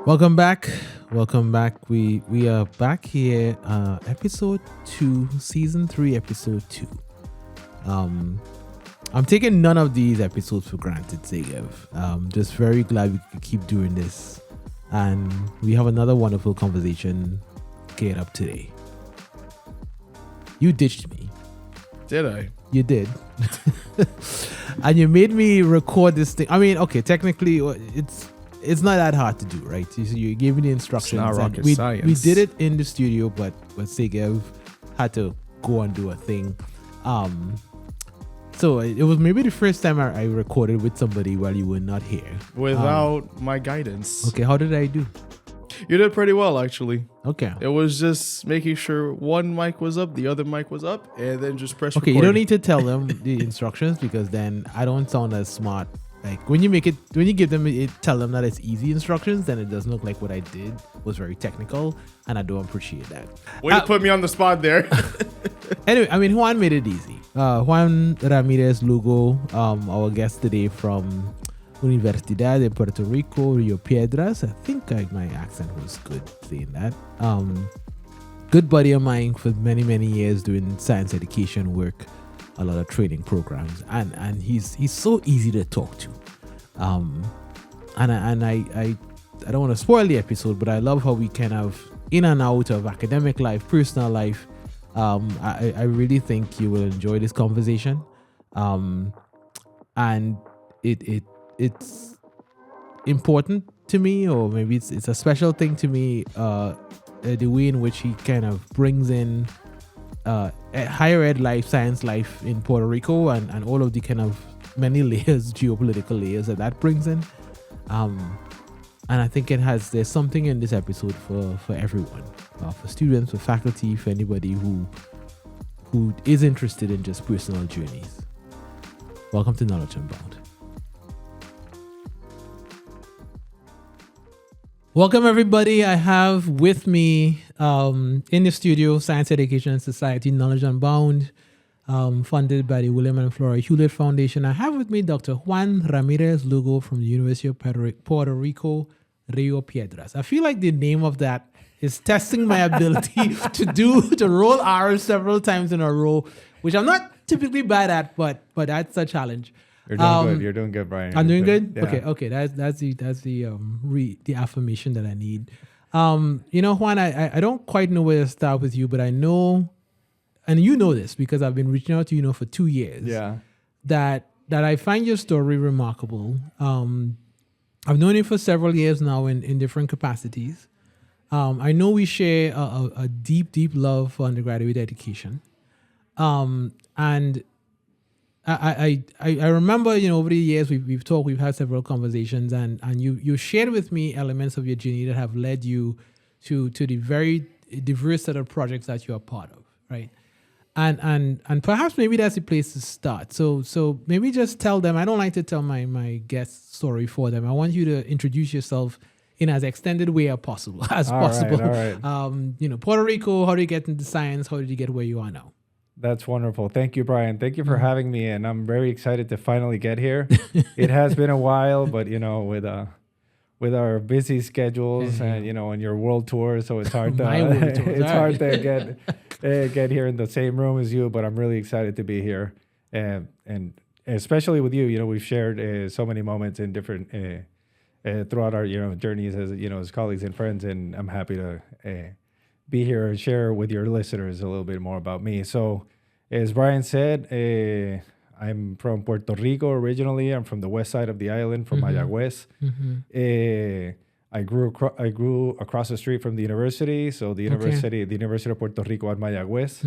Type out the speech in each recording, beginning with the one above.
Welcome back. Welcome back. We are back here, episode 2, season 3, episode 2. I'm taking none of these episodes for granted, Segev. Just very glad we could keep doing this. And we have another wonderful conversation geared up today. You ditched me. Did I? You did. And you made me record this thing. I mean, okay, technically it's not that hard to do, right? You gave me the instructions. It's not rocket we, science. We did it in the studio, but Segev had to go and do a thing. So it was maybe the first time I recorded with somebody while you were not here. Without my guidance. Okay, how did I do? You did pretty well, actually. Okay. It was just making sure one mic was up, the other mic was up, and then just press Okay, record. you don't need to tell them the instructions because then I don't sound as smart. Like when you give them tell them that it's easy instructions, then it doesn't look like what I did was very technical, and I don't appreciate that. Way to put me on the spot there. Anyway, I mean, Juan made it easy. Juan Ramirez Lugo, our guest today from Universidad de Puerto Rico, Rio Piedras. I think my accent was good saying that. Good buddy of mine for many, many years doing science education work, a lot of training programs, and he's so easy to talk to. And I don't want to spoil the episode, but I love how we kind of in and out of academic life, personal life. I really think you will enjoy this conversation. And it's important to me, or maybe it's a special thing to me, the way in which he kind of brings in higher ed life, science life in Puerto Rico, and all of the kind of many layers, geopolitical layers that brings in. And I think there's something in this episode for everyone, for students, for faculty, for anybody who is interested in just personal journeys. Welcome to Knowledge Unbound. Welcome, everybody. I have with me in the studio Science Education and Society Knowledge Unbound, funded by the William and Flora Hewlett Foundation. I have with me Dr. Juan Ramirez Lugo from the University of Puerto Rico, Rio Piedras. I feel like the name of that is testing my ability to roll R's several times in a row, which I'm not typically bad at, but that's a challenge. You're doing good. You're doing good, Brian. I'm doing good. Yeah. Okay. That's the affirmation that I need. Juan, I don't quite know where to start with you, but I know, and you know this because I've been reaching out to you for 2 years. Yeah. That I find your story remarkable. I've known you for several years now in different capacities. I know we share a deep love for undergraduate education, and I remember, over the years we've talked, we've had several conversations, and you shared with me elements of your journey that have led you to the very diverse set of projects that you are part of, right? And perhaps maybe that's the place to start. So maybe just tell them. I don't like to tell my guest story for them. I want you to introduce yourself in as extended way as possible. All right. Puerto Rico. How did you get into science? How did you get where you are now? That's wonderful. Thank you, Brian. Thank you for having me, and I'm very excited to finally get here. It has been a while, but with our busy schedules and on your world tour, so it's hard to hard to get here in the same room as you. But I'm really excited to be here, and especially with you. We've shared so many moments in different throughout our journeys as colleagues and friends, and I'm happy to be here and share with your listeners a little bit more about me. So, as Brian said, I'm from Puerto Rico originally. I'm from the west side of the island, from Mayagüez. I grew across the street from the university. So the University of Puerto Rico at Mayagüez.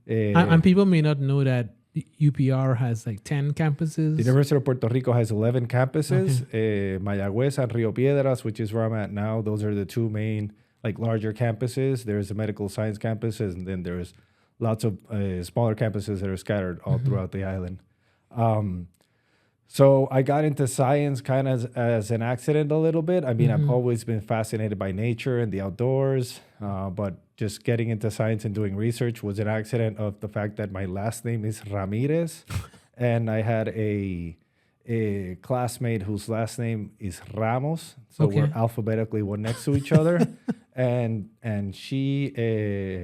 And people may not know that UPR has like 10 campuses. The University of Puerto Rico has 11 campuses. Mayagüez and Rio Piedras, which is where I'm at now. Those are the two main larger campuses. There's a medical science campus, and then there's lots of smaller campuses that are scattered all throughout the island. So I got into science kind of as an accident a little bit. I mean, I've always been fascinated by nature and the outdoors, but just getting into science and doing research was an accident of the fact that my last name is Ramirez, and I had a a classmate whose last name is Ramos. So Okay. we're alphabetically one next to each other. And she,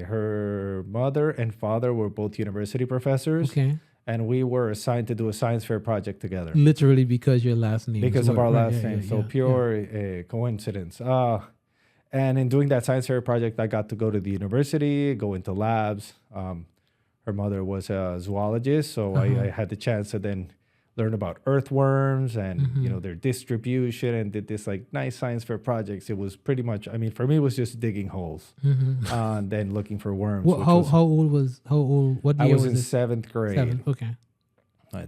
her mother and father were both university professors. Okay. And we were assigned to do a science fair project together Literally because your last name. because of our last name. Yeah, So yeah, pure coincidence. And in doing that science fair project, I got to go to the university, go into labs. Her mother was a zoologist, so I had the chance to then learn about earthworms and you know their distribution, and did this like nice science fair projects. It was pretty much, I mean, for me, it was just digging holes and then looking for worms. What, how old? What I year was in this? seventh grade. 7th. Okay.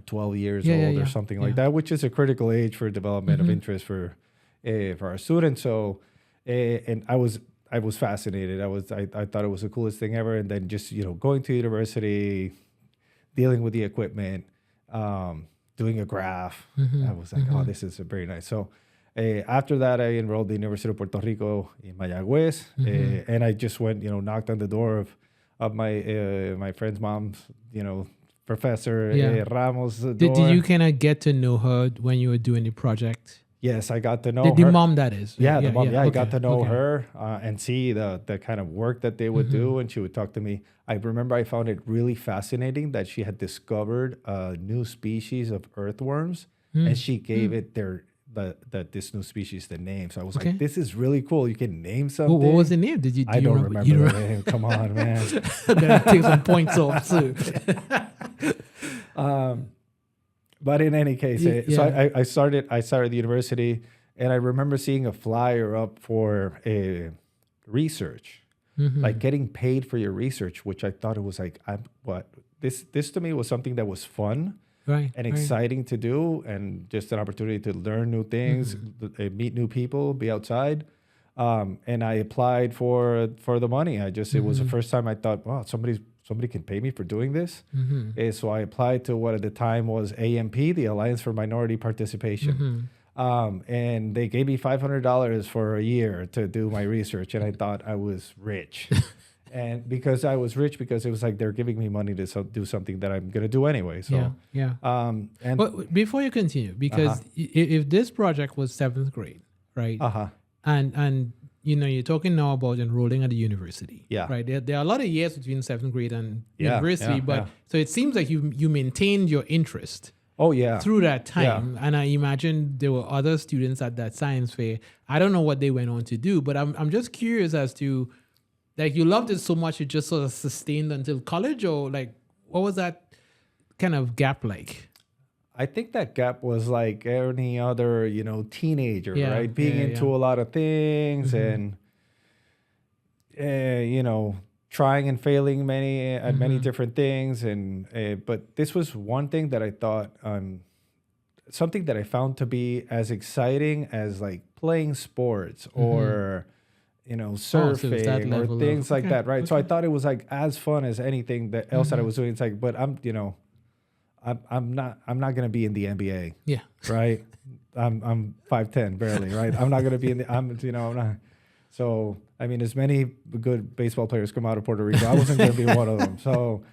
12 years Yeah, old yeah, or yeah. something Yeah. like that, which is a critical age for development of interest for our students. So, and I was fascinated. I thought it was the coolest thing ever. And then just, you know, going to university, dealing with the equipment, doing a graph. I was like, oh, this is very nice. So after that, I enrolled at the Universidad de Puerto Rico in Mayagüez. And I just went, you know, knocked on the door of my friend's mom's, you know, Professor Ramos' door. Did you kind of get to know her when you were doing the project? Yes, I got to know The her. mom, that is. Yeah, the mom. Yeah, I Okay, got to know okay. her and see the kind of work that they would do, and she would talk to me. I remember I found it really fascinating that she had discovered a new species of earthworms, and she gave it this new species the name. So I was Okay. like, this is really cool. You can name something. What was the name? Do I you don't remember? remember You the don't- name. Come on, man. Gotta take some points off too. But in any case, so I started the university, and I remember seeing a flyer up for a research, like getting paid for your research, which I thought it was like, this to me was something that was fun Right. and exciting to do, and just an opportunity to learn new things, meet new people, be outside. And I applied for the money. It was the first time I thought, wow, somebody can pay me for doing this. So I applied to what at the time was AMP, the Alliance for Minority Participation. And they gave me $500 for a year to do my research. And I thought I was rich. And because I was rich, because it was like they're giving me money to do something that I'm going to do anyway. So, yeah. and But before you continue, because if this project was 7th grade, right? And you know, you're talking now about enrolling at the university. Yeah. Right. There are a lot of years between 7th grade and Yeah, university, yeah, but yeah. so it seems like you maintained your interest oh, yeah. through that time. And I imagine there were other students at that science fair. I don't know what they went on to do, but I'm just curious as to, like, you loved it so much, it just sort of sustained until college, or like, what was that kind of gap like? I think that gap was like any other, you know, teenager, Yeah, right? Being yeah, into yeah. a lot of things and, you know, trying and failing many different things. And but this was one thing that I thought, something that I found to be as exciting as like playing sports or, you know, so it's that surfing or level things of- like okay, that, right? So I thought it was like as fun as anything that else that I was doing. It's like, but I'm not gonna be in the NBA, Yeah. right? I'm 5'10" barely, right? I'm not gonna be in the I'm not. So I mean, as many good baseball players come out of Puerto Rico, I wasn't gonna be one of them. So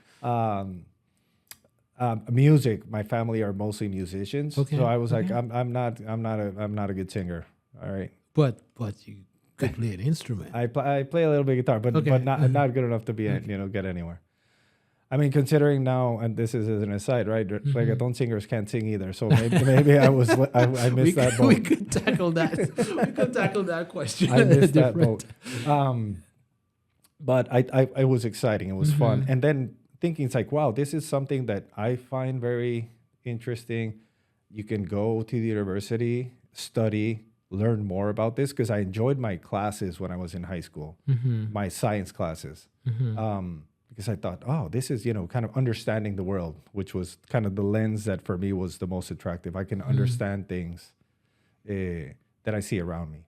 music, my family are mostly musicians. Okay, So I was like, okay. I'm not a good singer. All right. But you could play an instrument. I play a little bit guitar, but Okay. but not good enough to be get anywhere. I mean, considering now, and this is as an aside, right? Reggaeton singers can't sing either, so maybe I missed that boat. We could tackle that. We could tackle that question. I missed that Different. boat. But it was exciting. It was fun, and then thinking it's like, wow, this is something that I find very interesting. You can go to the university, study, learn more about this, because I enjoyed my classes when I was in high school, my science classes. Because I thought, oh, this is, kind of understanding the world, which was kind of the lens that for me was the most attractive. I can understand things that I see around me.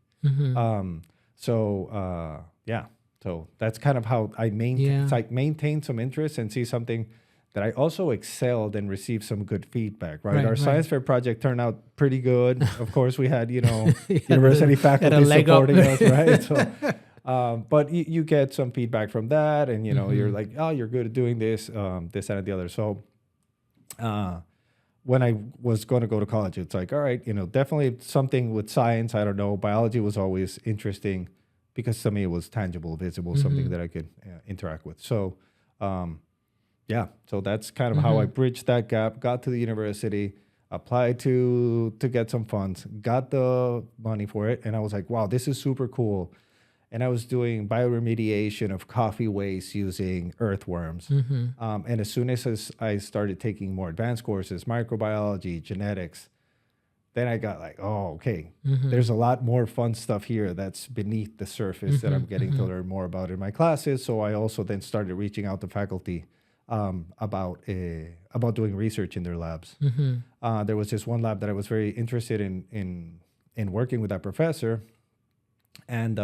So that's kind of how I maintain some interest and see something that I also excelled and received some good feedback, right? Our science fair project turned out pretty good. Of course, we had, university faculty supporting us, right? So, but you get some feedback from that, and you're like, oh, you're good at doing this, this, that, and the other. So, when I was going to go to college, it's like, all right, definitely something with science. I don't know. Biology was always interesting because to me it was tangible, visible, something that I could interact with. So, so that's kind of how I bridged that gap, got to the university, applied to get some funds, got the money for it. And I was like, wow, this is super cool. And I was doing bioremediation of coffee waste using earthworms. And as soon as I started taking more advanced courses, microbiology, genetics, then I got like, oh, okay, there's a lot more fun stuff here that's beneath the surface that I'm getting to learn more about in my classes. So I also then started reaching out to faculty about doing research in their labs. There was this one lab that I was very interested in working with that professor. And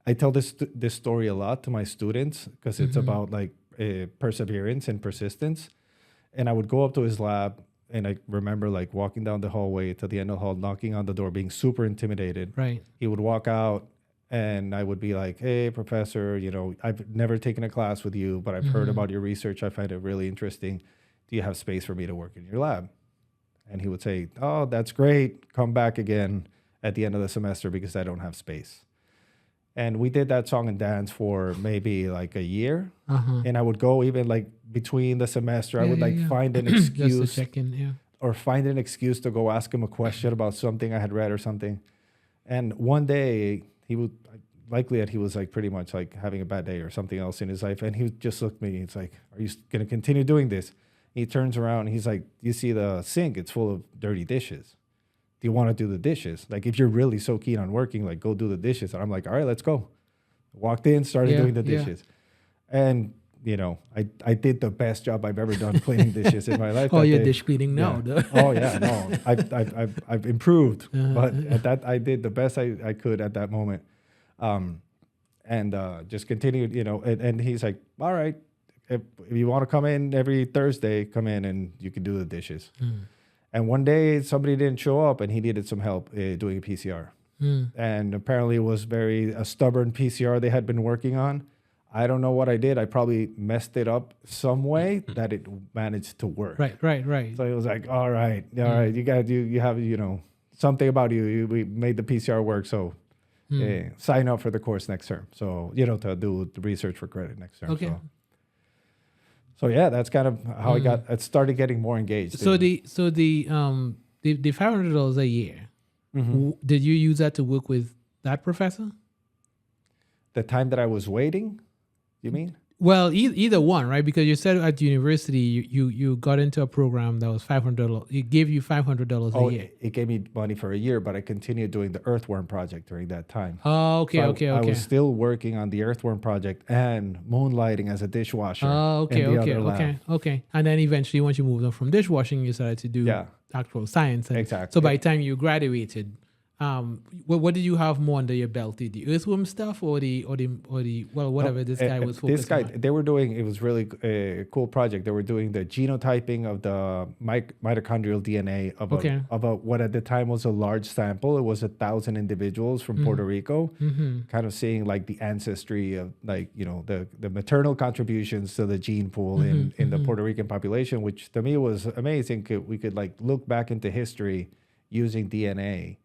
I tell this story a lot to my students because it's about like perseverance and persistence. And I would go up to his lab, and I remember like walking down the hallway to the end of the hall, knocking on the door, being super intimidated. Right. He would walk out, and I would be like, "Hey, professor, I've never taken a class with you, but I've heard about your research. I find it really interesting. Do you have space for me to work in your lab?" And he would say, "Oh, that's great. Come back again at the end of the semester because I don't have space." And we did that song and dance for maybe like a year. And I would go even like between the semester, I would find an excuse Just to check in, or find an excuse to go ask him a question about something I had read or something. And one day he would likely that he was like pretty much like having a bad day or something else in his life. And he would just look at me. It's like, "Are you going to continue doing this?" He turns around and he's like, "You see the sink? It's full of dirty dishes. Do you want to do the dishes? Like, if you're really so keen on working, like, go do the dishes." And I'm like, "All right, let's go." Walked in, started doing the dishes. And, I did the best job I've ever done cleaning dishes in my life. Oh, you're dish cleaning now. Yeah. Oh, yeah, no. I've improved. But at that, I did the best I could at that moment. And just continued, and he's like, "All right, if you want to come in every Thursday, come in and you can do the dishes." And one day somebody didn't show up and he needed some help doing a PCR. And apparently it was a stubborn PCR they had been working on. I don't know what I did. I probably messed it up some way that it managed to work. Right. So it was like, all right, you have, something about you. We made the PCR work. So sign up for the course next term. So, to do the research for credit next term. Okay. So yeah, that's kind of how I started getting more engaged. So the $500 a year, did you use that to work with that professor? The time that I was waiting, you mean? Well, either one, right? Because you said at university you got into a program that was $500. It gave you $500 a year. It gave me money for a year, but I continued doing the earthworm project during that time. Oh, okay. I was still working on the earthworm project and moonlighting as a dishwasher. Oh, okay. And then eventually, once you moved on from dishwashing, you started to do actual science. And exactly. So by the time you graduated, what did you have more under your belt? The earthworm stuff or the whatever this guy was focused on? They were doing, it was really a cool project. They were doing the genotyping of the mitochondrial DNA of what at the time was a large sample. It was 1,000 individuals from Puerto Rico, kind of seeing like the ancestry of like, the maternal contributions to the gene pool in the Puerto Rican population, which to me was amazing. We could like look back into history using DNA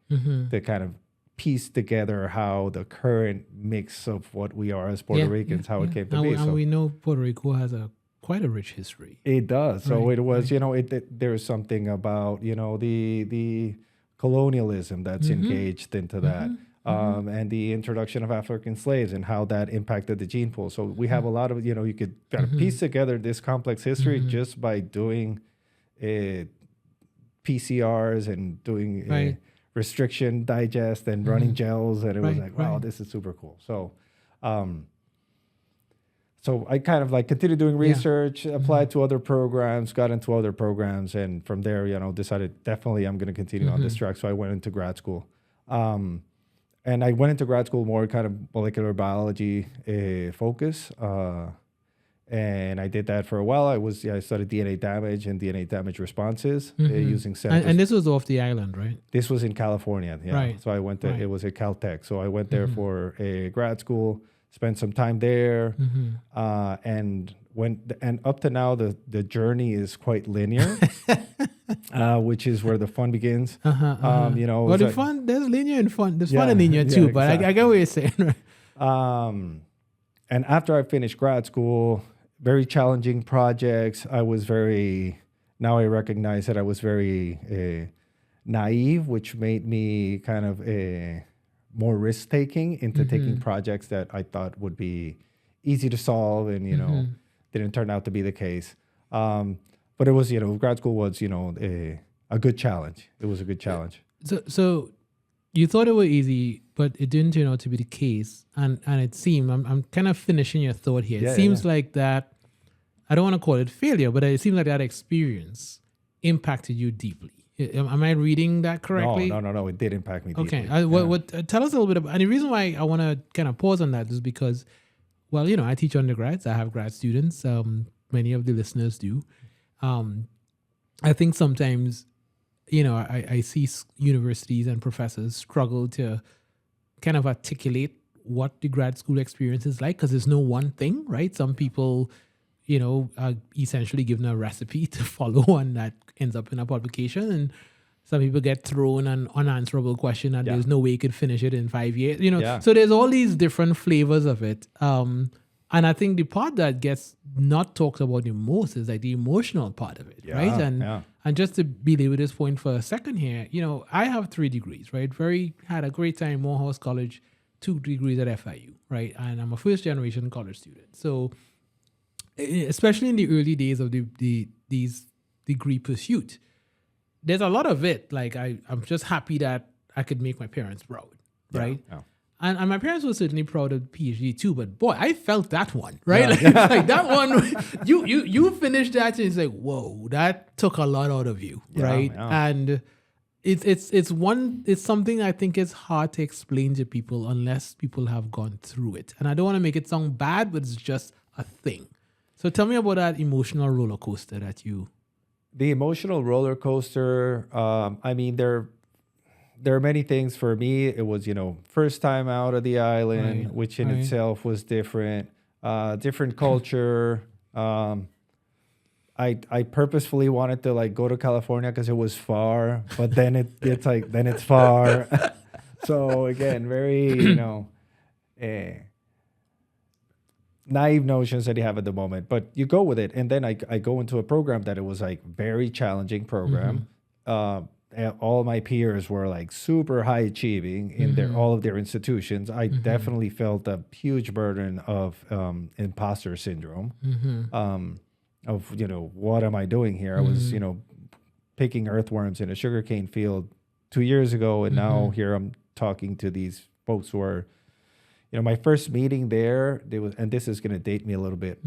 to kind of piece together how the current mix of what we are as Puerto Ricans, how it came to be. And we know Puerto Rico has quite a rich history. It does. So it was, there's something about, the colonialism that's engaged into that. And the introduction of African slaves and how that impacted the gene pool. So we have a lot of, you could kind of piece together this complex history just by doing PCRs and doing restriction digest and running gels, and it was like, wow, this is super cool. So so I kind of like continued doing research, applied to other programs, got into other programs, and from there, decided definitely I'm going to continue on this track. So I went into grad school, and I went into grad school more kind of molecular biology focus. And I did that for a while. I studied DNA damage and DNA damage responses using samples. And this was off the island, right? This was in California. Yeah. Right. So I went there. It was at Caltech. So I went there for a grad school, spent some time there, and up to now the journey is quite linear. which is where the fun begins. You know, Well, it the was fun, there's linear and fun. There's fun Yeah, in linear yeah, too, but exactly. I get what you're saying. Right? And after I finished grad school, very challenging projects. Now I recognize that I was very naive, which made me kind of more risk taking into taking projects that I thought would be easy to solve, and didn't turn out to be the case. But it was, grad school was, a good challenge. It was a good challenge. So you thought it was easy, but it didn't turn out to be the case. And it seemed, I'm kind of finishing your thought here. It seems like that, I don't want to call it failure, but it seems like that experience impacted you deeply. Am I reading that correctly? No. It did impact me deeply. Okay. Tell us a little bit about, and the reason why I want to kind of pause on that is because, well, I teach undergrads. I have grad students. Many of the listeners do. I think sometimes, I see universities and professors struggle to kind of articulate what the grad school experience is like, because there's no one thing, right? Some people, are essentially given a recipe to follow, and that ends up in a publication. And some people get thrown an unanswerable question and there's no way you could finish it in 5 years. So there's all these different flavors of it. And I think the part that gets not talked about the most is like the emotional part of it, right? And just to belabor this point for a second here, I have 3 degrees, right? Had a great time, Morehouse College, 2 degrees at FIU, right? And I'm a first generation college student. So especially in the early days of these degree pursuit, there's a lot of it. Like I'm just happy that I could make my parents proud, right? Yeah. And my parents were certainly proud of PhD too, but boy, I felt that one, right? Yeah. Like that one, you finished that and it's like, whoa, that took a lot out of you, right? Yeah. And it's something I think is hard to explain to people unless people have gone through it. And I don't want to make it sound bad, but it's just a thing. So tell me about that emotional roller coaster that you... The emotional roller coaster, there are many things. For me, it was, first time out of the island, which in itself was different, different culture. I purposefully wanted to go to California because it was far, but then it's far. So again, very, naive notions that you have at the moment, but you go with it. And then I go into a program that it was very challenging program. All my peers were super high achieving in all of their institutions. I definitely felt a huge burden of imposter syndrome, of, what am I doing here? I was, picking earthworms in a sugarcane field 2 years ago. And now here I'm talking to these folks who are, my first meeting there, and this is going to date me a little bit.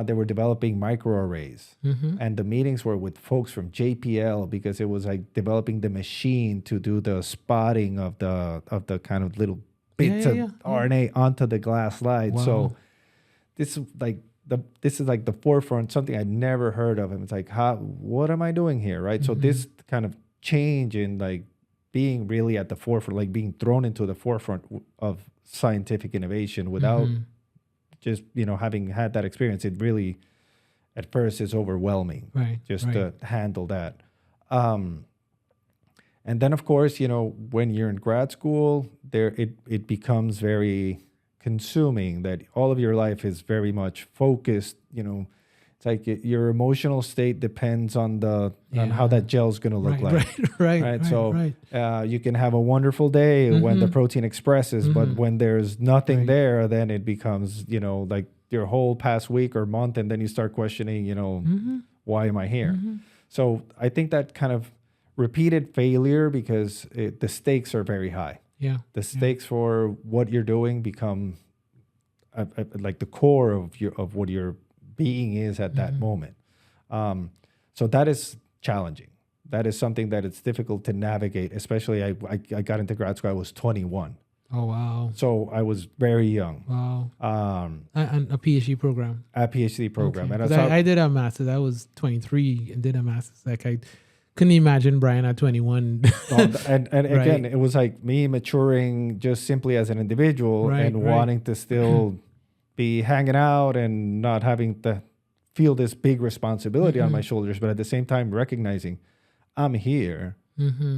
They were developing microarrays, and the meetings were with folks from JPL because it was developing the machine to do the spotting of the kind of little bits of RNA onto the glass slide. Wow. So this is the forefront, something I'd never heard of. And it's what am I doing here, right? So this kind of change in being really at the forefront, being thrown into the forefront of scientific innovation without just having had that experience, it really at first is overwhelming to handle that. And then of course when you're in grad school, it becomes very consuming, that all of your life is very much focused. It's your emotional state depends on how that gel's going to look like. Right. So you can have a wonderful day when the protein expresses, but when there's nothing there, then it becomes, your whole past week or month, and then you start questioning, why am I here? So I think that kind of repeated failure, because the stakes are very high. Yeah. The stakes for what you're doing become the core of what you're being is at that moment. So that is challenging. That is something that it's difficult to navigate, especially I got into grad school, I was 21. Oh, wow. So I was very young. Wow. And a PhD program. A PhD program. Okay. And I did a master's. I was 23 and did a master's. I couldn't imagine Brian at 21. and again, it was me maturing just simply as an individual and wanting to still be hanging out and not having to feel this big responsibility on my shoulders, but at the same time recognizing I'm here.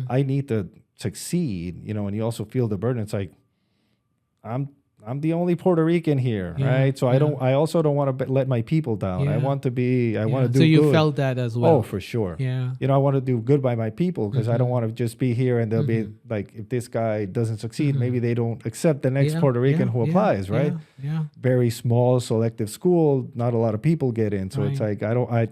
I need to succeed, and you also feel the burden. It's like, I'm the only Puerto Rican here, right? So I also don't want to let my people down. I want to do So you good. felt that as well. Oh, for sure. Yeah. I want to do good by my people because I don't want to just be here and they'll be like, if this guy doesn't succeed, maybe they don't accept the next Puerto Rican who applies, right? Yeah. Very small selective school, not a lot of people get in. So it's like, I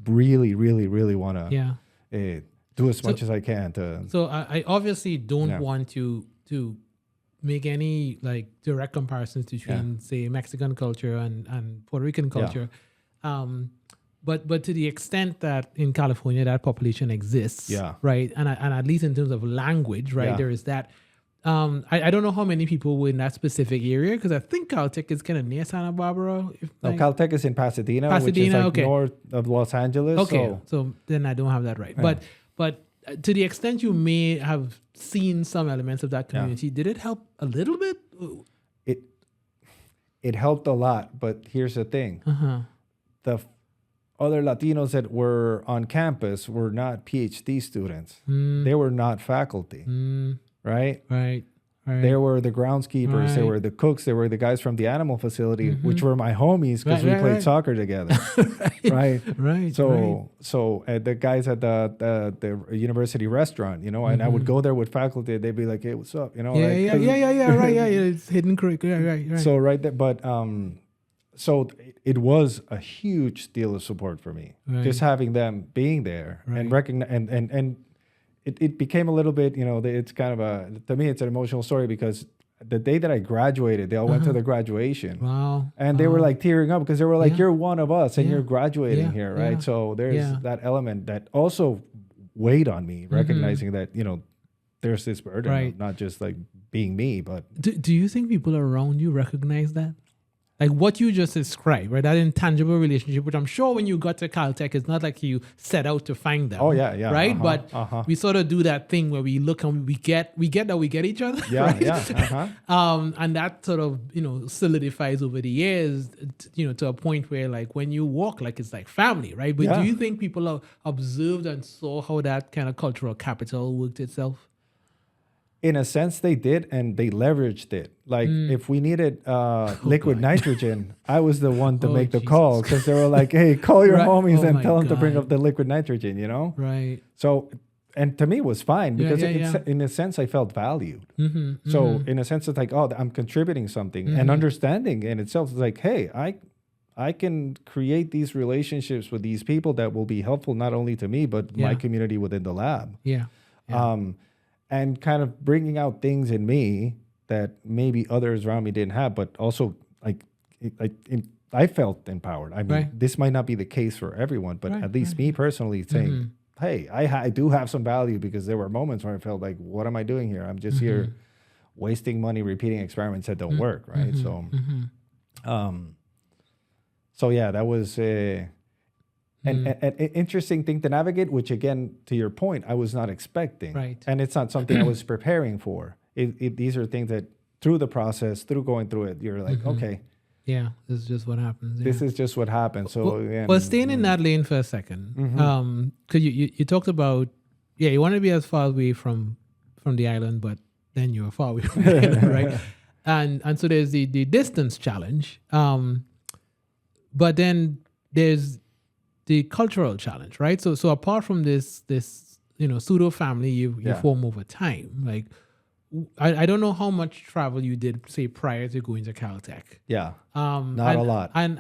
really, really, really want to do as much as I can to. So I obviously don't want to make any like direct comparisons between say Mexican culture and Puerto Rican culture. But to the extent that in California that population exists, right? And at least in terms of language, right? There is that. I don't know how many people were in that specific area because I think Caltech is kind of near Santa Barbara. Caltech is in Pasadena, which is like north of Los Angeles. Okay, so then I don't have that right. But to the extent you may have seen some elements of that community, did it help a little bit? It helped a lot, but here's the thing. The other Latinos that were on campus were not PhD students. They were not faculty, right? Right. They were the groundskeepers. They were the cooks. They were the guys from the animal facility, which were my homies because we played soccer together. Right. So the guys at the university restaurant, and I would go there with faculty. They'd be like, "Hey, what's up?" Right. Yeah. It's hidden curriculum. Right. So but so it was a huge deal of support for me, just having them being there and recognize and. It became a little bit, it's kind of to me, it's an emotional story because the day that I graduated, they all went to the graduation. Wow. And they were like tearing up because they were like, you're one of us and you're graduating here, right? Yeah. So there's that element that also weighed on me, recognizing that, there's this burden of not just like being me, but. Do you think people around you recognize that? Like what you just described, right? That intangible relationship, which I'm sure when you got to Caltech, it's not like you set out to find them. Oh yeah. Right? But we sort of do that thing where we look and we get that we get each other. Yeah, right? And that sort of, solidifies over the years, to a point where like when you walk, like it's like family, right? But do you think people have observed and saw how that kind of cultural capital worked itself? In a sense, they did, and they leveraged it. Like, if we needed liquid nitrogen, I was the one to make the call because they were like, "Hey, call your homies and tell them to bring up the liquid nitrogen." Right. So, and to me, it was fine because in a sense, I felt valued. So, in a sense, it's like, oh, I'm contributing something, and understanding in itself is like, hey, I can create these relationships with these people that will be helpful not only to me but my community within the lab. And kind of bringing out things in me that maybe others around me didn't have, but also I felt empowered. I mean, this might not be the case for everyone, but at least me personally saying, hey, I do have some value because there were moments where I felt like, what am I doing here? I'm just here wasting money, repeating experiments that don't work, right? So yeah, that was an interesting thing to navigate, which again, to your point, I was not expecting. Right. And it's not something I was preparing for. These are things that through the process, through going through it, you're like, okay. Yeah, this is just what happens. This is just what happens. So well, staying in that lane for a second, because you talked about, you want to be as far away from the island, but then you're far away from the island, right? And so there's the distance challenge, but then there's the cultural challenge, right? So apart from this pseudo family you form over time, like I don't know how much travel you did, say, prior to going to Caltech. Yeah, not a lot. And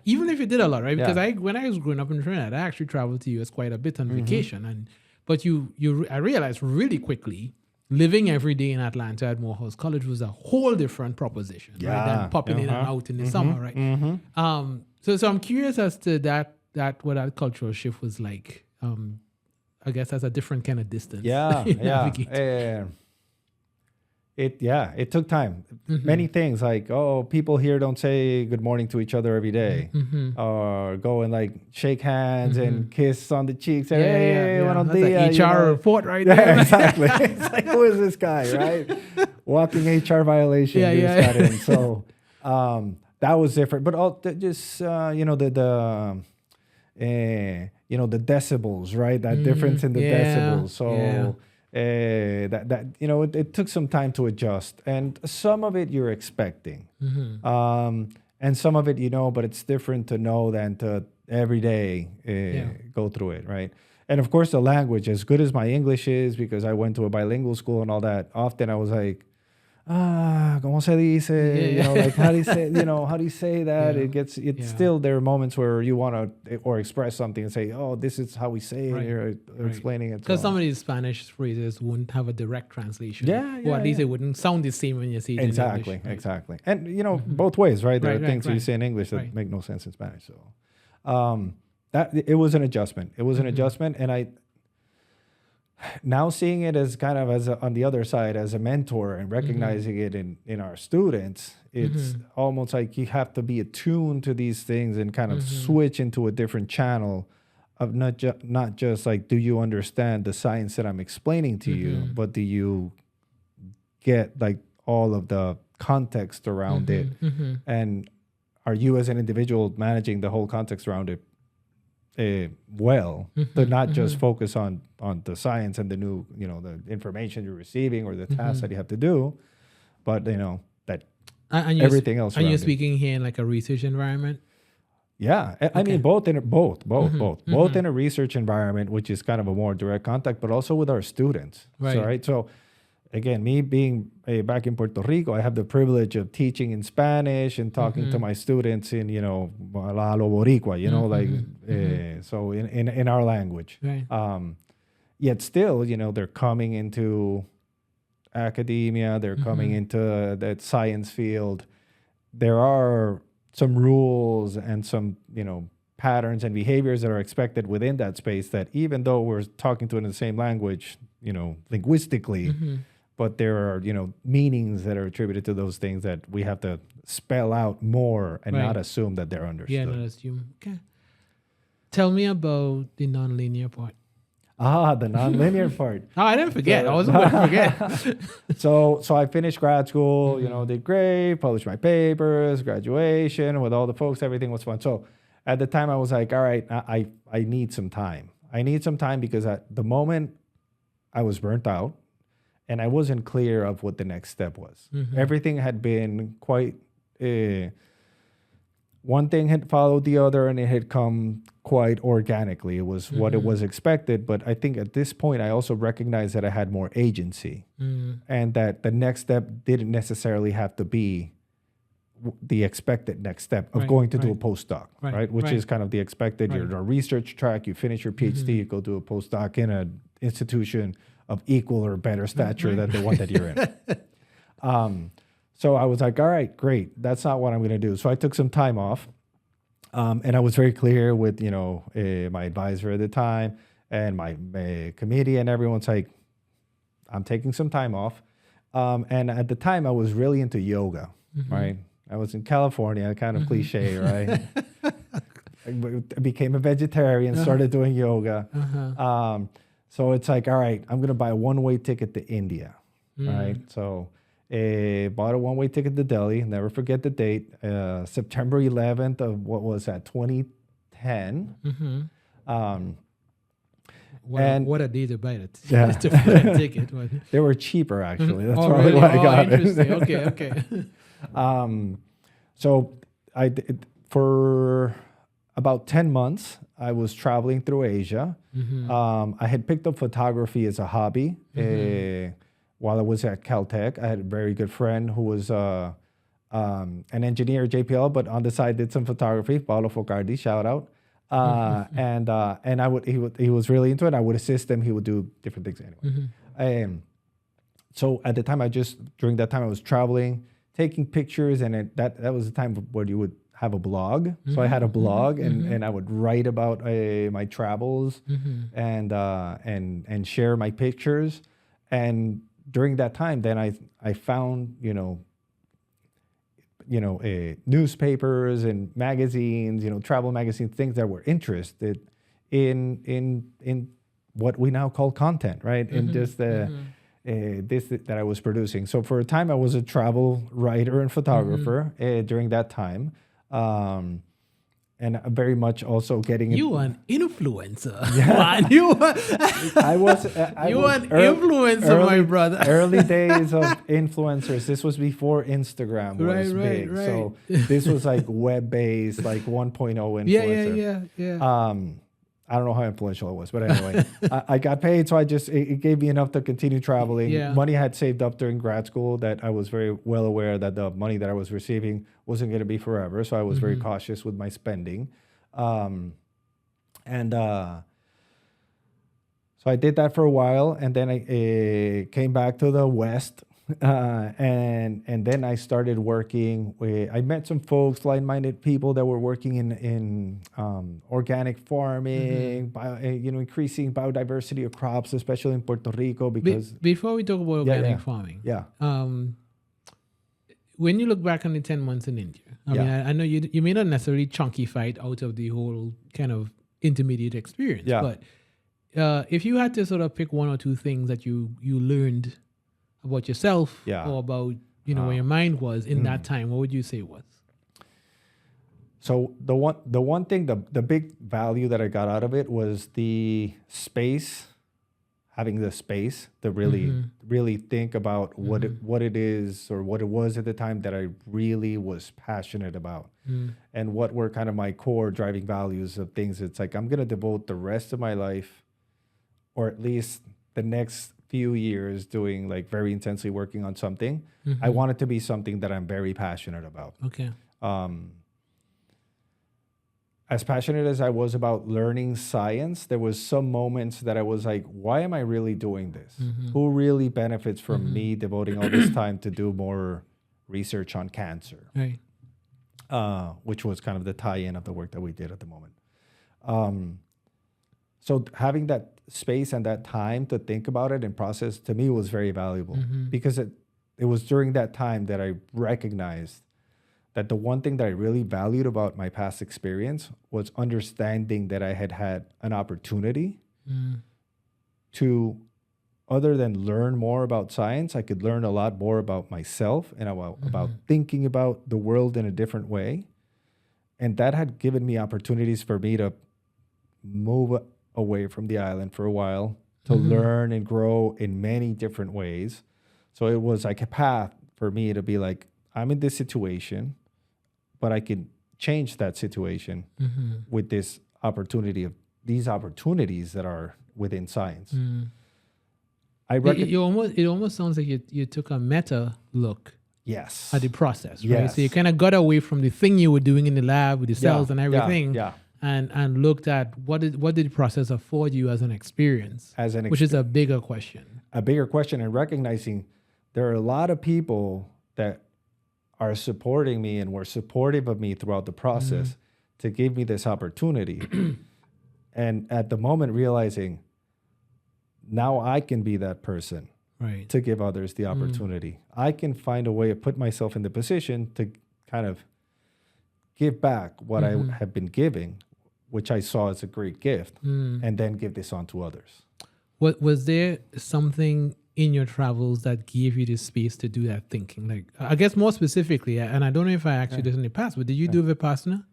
even if you did a lot, right? Because when I was growing up in Trinidad, I actually traveled to US quite a bit on vacation, but I realized really quickly, living every day in Atlanta at Morehouse College was a whole different proposition, right? Than popping in and out in the summer, right? So I'm curious as to what that cultural shift was like. I guess that's a different kind of distance. It took time. Many things like, people here don't say good morning to each other every day, or go and like shake hands and kiss on the cheeks. Buenos dias, like HR report right there. Yeah, exactly. It's like, who is this guy, right? Walking HR violation. Got in. So that was different, but the decibels, right? That difference in the decibels. So it took some time to adjust, and some of it you're expecting, and some of it but it's different to know than to every day go through it, right? And of course, the language, as good as my English is, because I went to a bilingual school and all that, often I was like, ¿cómo se dice? Like how do you say, how do you say that? It's still, there are moments where you want to or express something and say, oh, this is how we say it, or explaining it. Because some of these Spanish phrases wouldn't have a direct translation. Or at least it wouldn't sound the same when you say it in English. Exactly. And both ways, right? There are things you say in English that make no sense in Spanish. So that it was an adjustment. It was an adjustment, and I now seeing it as kind of on the other side as a mentor and recognizing it in our students, it's almost like you have to be attuned to these things and kind of switch into a different channel of not just like, do you understand the science that I'm explaining to you, but do you get like all of the context around it, and are you as an individual managing the whole context around it to not just focus on the science and the new, the information you're receiving or the tasks that you have to do, but that everything else. Are you speaking here in like a research environment? Yeah, I mean both in a research environment, which is kind of a more direct contact, but also with our students. Right. So again, me being back in Puerto Rico, I have the privilege of teaching in Spanish and talking to my students in, la lo boricua, so in our language. Right. Yet still, they're coming into academia, they're coming into that science field. There are some rules and some, patterns and behaviors that are expected within that space that even though we're talking to it in the same language, linguistically, but there are, meanings that are attributed to those things that we have to spell out more and not assume that they're understood. Yeah, not assume. Okay. Tell me about the nonlinear part. The nonlinear part. Oh, I didn't forget. I wasn't going to forget. So I finished grad school, did great, published my papers, graduation with all the folks, everything was fun. So at the time I was like, all right, I need some time. I need some time because at the moment I was burnt out and I wasn't clear of what the next step was. Everything had been quite, one thing had followed the other and it had come quite organically. It was what it was expected. But I think at this point, I also recognized that I had more agency and that the next step didn't necessarily have to be the expected next step of going to do a postdoc, right? Which is kind of the expected. You're in a research track, you finish your PhD, you go do a postdoc in an institution of equal or better stature than the one that you're in. So I was like, all right, great. That's not what I'm going to do. So I took some time off. And I was very clear with, my advisor at the time and my committee, and everyone's like, I'm taking some time off. And at the time I was really into yoga, right? I was in California, kind of cliche, right? I became a vegetarian, started doing yoga. So it's like, all right, I'm going to buy a one-way ticket to India, right? So bought a one-way ticket to Delhi. Never forget the date, September 11th of what was that, 2010. What a day to buy it. Yeah. To buy a ticket. They were cheaper, actually. That's probably why I got interesting. it. Okay. So I did, for about 10 months, I was traveling through Asia. I had picked up photography as a hobby. While I was at Caltech, I had a very good friend who was an engineer at JPL, but on the side did some photography. Paolo Focardi, shout out. And he was really into it. I would assist him. He would do different things anyway. So at the time, during that time I was traveling, taking pictures, and that was the time where you would have a blog. So I had a blog, and I would write about my travels and share my pictures. And during that time, then I found newspapers and magazines, travel magazines, things that were interested in what we now call content, right? And just this that I was producing. So for a time, I was a travel writer and photographer during that time. and very much also getting You are an influencer. Man, you are you are an influencer, my brother. Early days of influencers. This was before Instagram was big. Right. So this was like web-based, like 1.0 influencer. Yeah. I don't know how influential it was, but anyway, I got paid, so it gave me enough to continue traveling. Yeah. Money I had saved up during grad school that I was very well aware that the money that I was receiving wasn't going to be forever, so I was very cautious with my spending. So I did that for a while, and then I came back to the West. And then I started working with, I met some folks, like-minded people that were working in organic farming, increasing biodiversity of crops, especially in Puerto Rico. Because before we talk about organic farming, when you look back on the 10 months in India, I mean, I know you may not necessarily chunky fight out of the whole kind of intermediate experience, but if you had to sort of pick one or two things that you learned about yourself or about, where your mind was in that time, what would you say it was? So the one thing, the big value that I got out of it was the space, having the space to really think about what it is or what it was at the time that I really was passionate about, and what were kind of my core driving values of things. It's like, I'm going to devote the rest of my life, or at least the next few years, doing like very intensely working on something. I want it to be something that I'm very passionate about. Okay. As passionate as I was about learning science, there was some moments that I was like, why am I really doing this? Who really benefits from me devoting all this time to do more research on cancer? Right. Which was kind of the tie-in of the work that we did at the moment. So having that space and that time to think about it and process, to me, was very valuable, because it was during that time that I recognized that the one thing that I really valued about my past experience was understanding that I had an opportunity to, other than learn more about science, I could learn a lot more about myself and about thinking about the world in a different way. And that had given me opportunities for me to move away from the island for a while, to learn and grow in many different ways. So it was like a path for me to be like, I'm in this situation, but I can change that situation with this opportunity of these opportunities that are within science. It almost sounds like you took a meta look at the process, right? Yes. So you kind of got away from the thing you were doing in the lab with the cells and everything. And looked at what did the process afford you as an experience, which is a bigger question. A bigger question, and recognizing there are a lot of people that are supporting me and were supportive of me throughout the process to give me this opportunity. And at the moment, realizing now I can be that person to give others the opportunity. I can find a way to put myself in the position to kind of give back what I have been giving, which I saw as a great gift, and then give this on to others. Was there something in your travels that gave you the space to do that thinking? Like, I guess more specifically, and I don't know if I actually did in the past, but did you do Vipassana?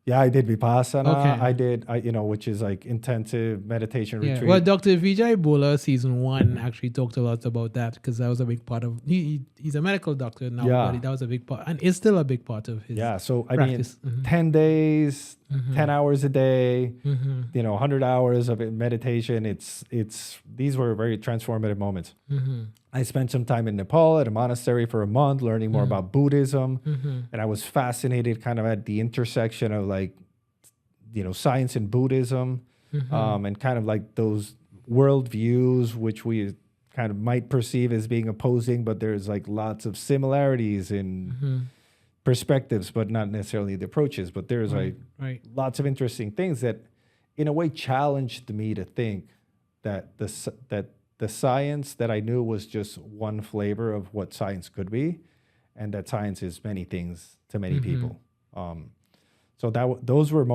Yeah, I did Vipassana. Okay. I did, which is like intensive meditation retreat. Well, Dr. Vijay Bola, season 1, actually talked a lot about that, because that was a big part of, he's a medical doctor now, but that was a big part, and it's still a big part of his practice. 10 days, 10 hours a day, 100 hours of meditation. These were very transformative moments. I spent some time in Nepal at a monastery for a month, learning more about Buddhism. And I was fascinated kind of at the intersection of science and Buddhism, and kind of like those worldviews, which we kind of might perceive as being opposing, but there's like lots of similarities in perspectives, but not necessarily the approaches. But there's lots of interesting things that in a way challenged me to think that the science that I knew was just one flavor of what science could be, and that science is many things to many people. So those were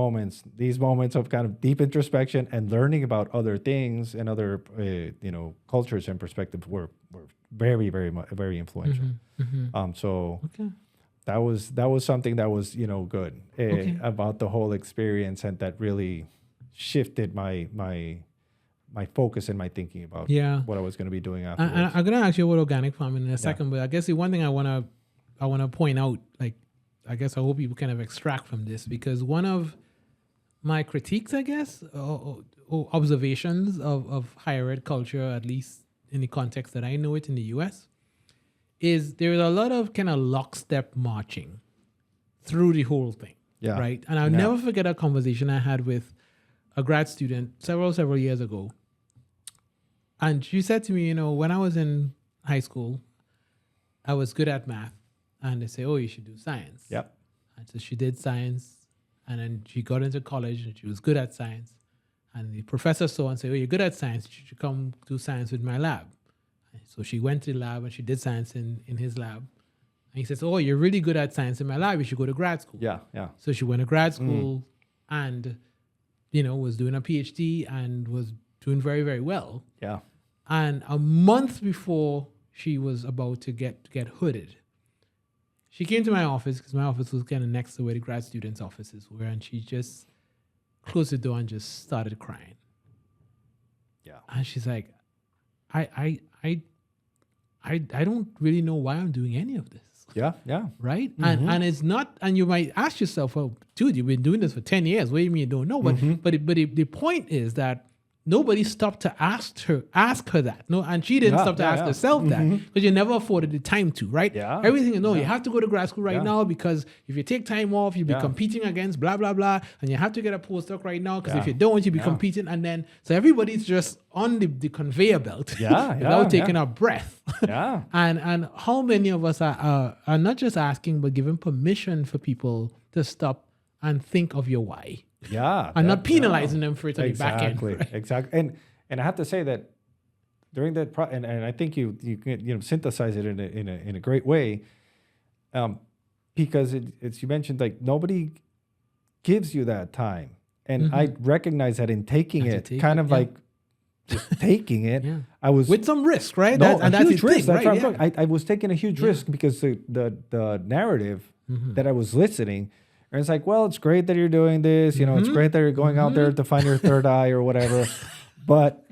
these moments of kind of deep introspection and learning about other things and other cultures and perspectives were very, very, very influential. that was something that was, good Okay. about the whole experience, and that really shifted my focus and my thinking about Yeah. what I was going to be doing And afterwards. I'm gonna ask you about organic farming in a second, but I guess the one thing I wanna point out, like, I guess I hope people kind of extract from this, because one of my critiques, I guess, or observations of higher ed culture, at least in the context that I know it in the US, is there's a lot of kind of lockstep marching through the whole thing. Yeah. Right. And I'll Yeah. never forget a conversation I had with a grad student several years ago. And she said to me, when I was in high school, I was good at math. And they say, oh, you should do science. Yep. And so she did science. And then she got into college and she was good at science. And the professor saw and said, oh, you're good at science. You should come do science with my lab. And so she went to the lab and she did science in his lab. And he says, oh, you're really good at science in my lab. You should go to grad school. Yeah. Yeah. So she went to grad school and, was doing a PhD and was doing very, very well. Yeah. And a month before she was about to get hooded, she came to my office, because my office was kind of next to where the grad students' offices were, and she just closed the door and just started crying. Yeah. And she's like, I don't really know why I'm doing any of this. Yeah. Yeah. Right? And it's not, and you might ask yourself, well, dude, you've been doing this for 10 years. What do you mean you don't know? But the point is that nobody stopped to ask her that. No, and she didn't stop to ask herself that, because you never afforded the time to, right? Yeah. Everything, you have to go to grad school right now, because if you take time off, you'll be Yeah. competing against blah, blah, blah. And you have to get a postdoc right now, because if Yeah. you don't, you'll be Yeah. competing. And then, so everybody's just on the conveyor belt Yeah, without yeah, taking a breath. Yeah. And how many of us are not just asking, but giving permission for people to stop and think of your why, Yeah. and not penalizing them for it on the back end. Exactly. Right? Exactly. And I have to say that during that and I think you synthesize it in a great way, because it's you mentioned, like, nobody gives you that time, and I recognize that in taking As you it, take kind it, of yeah. like just taking it. Yeah. I was With some risk, right? no, and a that's huge the risk. thing, That's right? what I'm talking. I was taking a huge risk, because the narrative that I was listening, and it's like, well, it's great that you're doing this. It's great that you're going out there to find your third eye or whatever, but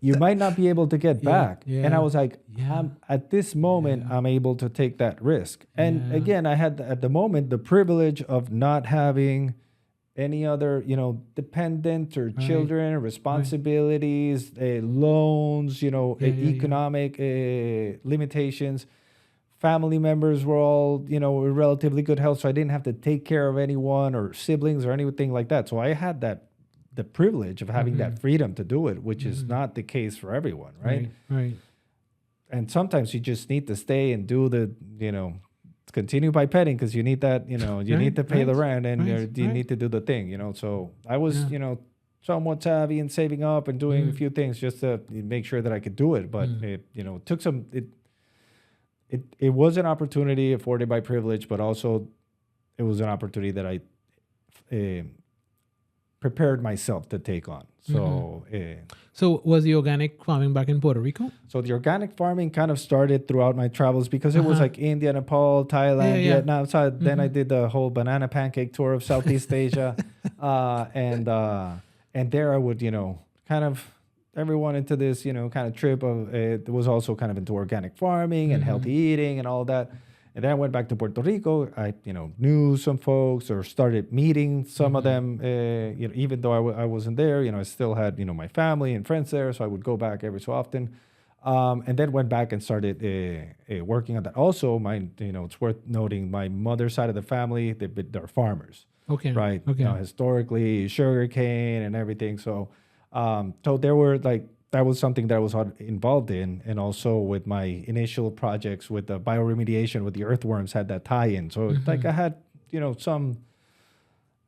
you might not be able to get back. yeah, And I was like, yeah. at this moment, I'm able to take that risk. And Yeah. again, I had at the moment the privilege of not having any other, dependent or children, responsibilities, loans, economic limitations. Family members were all, in relatively good health, so I didn't have to take care of anyone or siblings or anything like that. So I had the privilege of having that freedom to do it, which is not the case for everyone, right? Right. And sometimes you just need to stay and do the, continue pipetting, because you need that, you need to pay the rent, and you need to do the thing, So I was, somewhat savvy and saving up and doing a few things just to make sure that I could do it. But it, took some. It was an opportunity afforded by privilege, but also it was an opportunity that I prepared myself to take on. So, So was the organic farming back in Puerto Rico? so the organic farming kind of started throughout my travels, because it was like India, Nepal, Thailand, Yeah. Vietnam. So then I did the whole banana pancake tour of Southeast Asia, and there I would, kind of everyone into this, kind of trip of it was also kind of into organic farming and healthy eating and all that. And then I went back to Puerto Rico. I, knew some folks or started meeting some of them. Even though I wasn't there, I still had, my family and friends there. So I would go back every so often. And then went back and started working on that. Also, it's worth noting, my mother's side of the family, they're farmers. Okay. Right. Okay. Historically, sugarcane and everything. So there were that was something that I was involved in, and also with my initial projects with the bioremediation with the earthworms had that tie-in. So I had,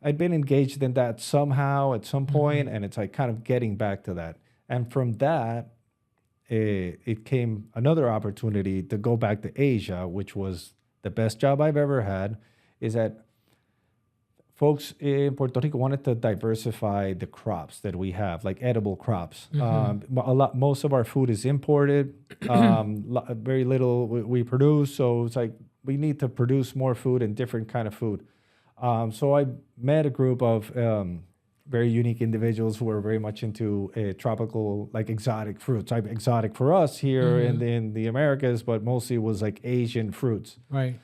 I'd been engaged in that somehow at some point, and it's like kind of getting back to that. And from that, it came another opportunity to go back to Asia, which was the best job I've ever had, is that folks in Puerto Rico wanted to diversify the crops that we have, like edible crops. Most of our food is imported. Very little we produce, so it's like we need to produce more food and different kind of food. So I met a group of very unique individuals who were very much into tropical, like exotic fruits. Like exotic for us here in the Americas, but mostly was like Asian fruits. Right.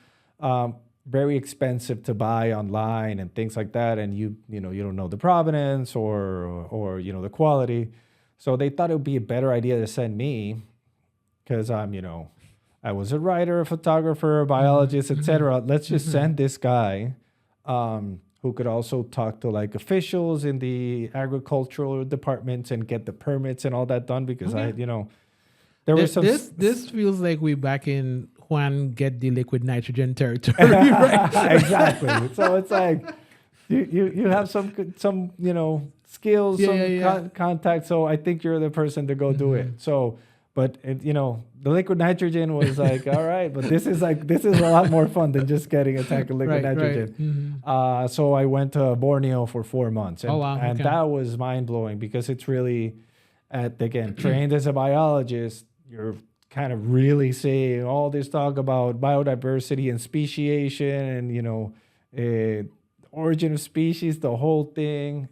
Very expensive to buy online and things like that, and you don't know the provenance or the quality. So they thought it would be a better idea to send me, because I was a writer, a photographer, a biologist, etc. Let's just send this guy who could also talk to like officials in the agricultural departments and get the permits and all that done, because there was some. This feels like we back in Juan get the liquid nitrogen territory, right? Exactly. So it's like you have some skills, contact. So I think you're the person to go do it. So, but the liquid nitrogen was like, all right, but this is a lot more fun than just getting a tank of liquid nitrogen. Right. So I went to Borneo for 4 months, and, and that was mind blowing, because it's really, again, trained as a biologist, you're kind of really seeing all this talk about biodiversity and speciation and origin of species, the whole thing.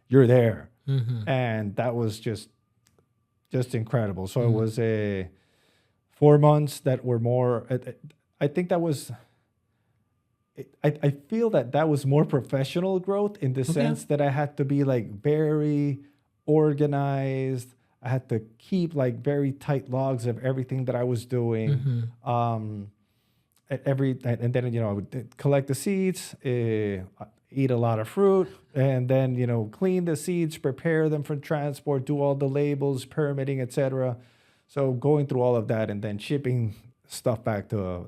You're there, and that was just incredible. So it was 4 months that were more. I think that was. I feel that was more professional growth, in the sense that I had to be like very organized. I had to keep like very tight logs of everything that I was doing. And then I would collect the seeds, eat a lot of fruit, and then clean the seeds, prepare them for transport, do all the labels, permitting, etc. So going through all of that, and then shipping stuff back to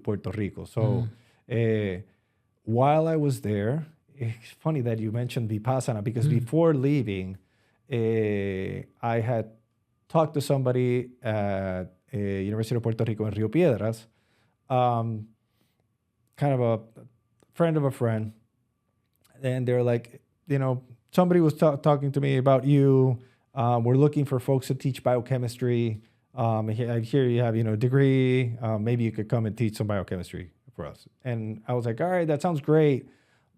Puerto Rico. So while I was there, it's funny that you mentioned Vipassana, because before leaving, I had talked to somebody at Universidad de Puerto Rico in Rio Piedras, kind of a friend of a friend, and they're like, somebody was talking to me about you. We're looking for folks to teach biochemistry. I hear you have a degree. Maybe you could come and teach some biochemistry for us. And I was like, all right, that sounds great,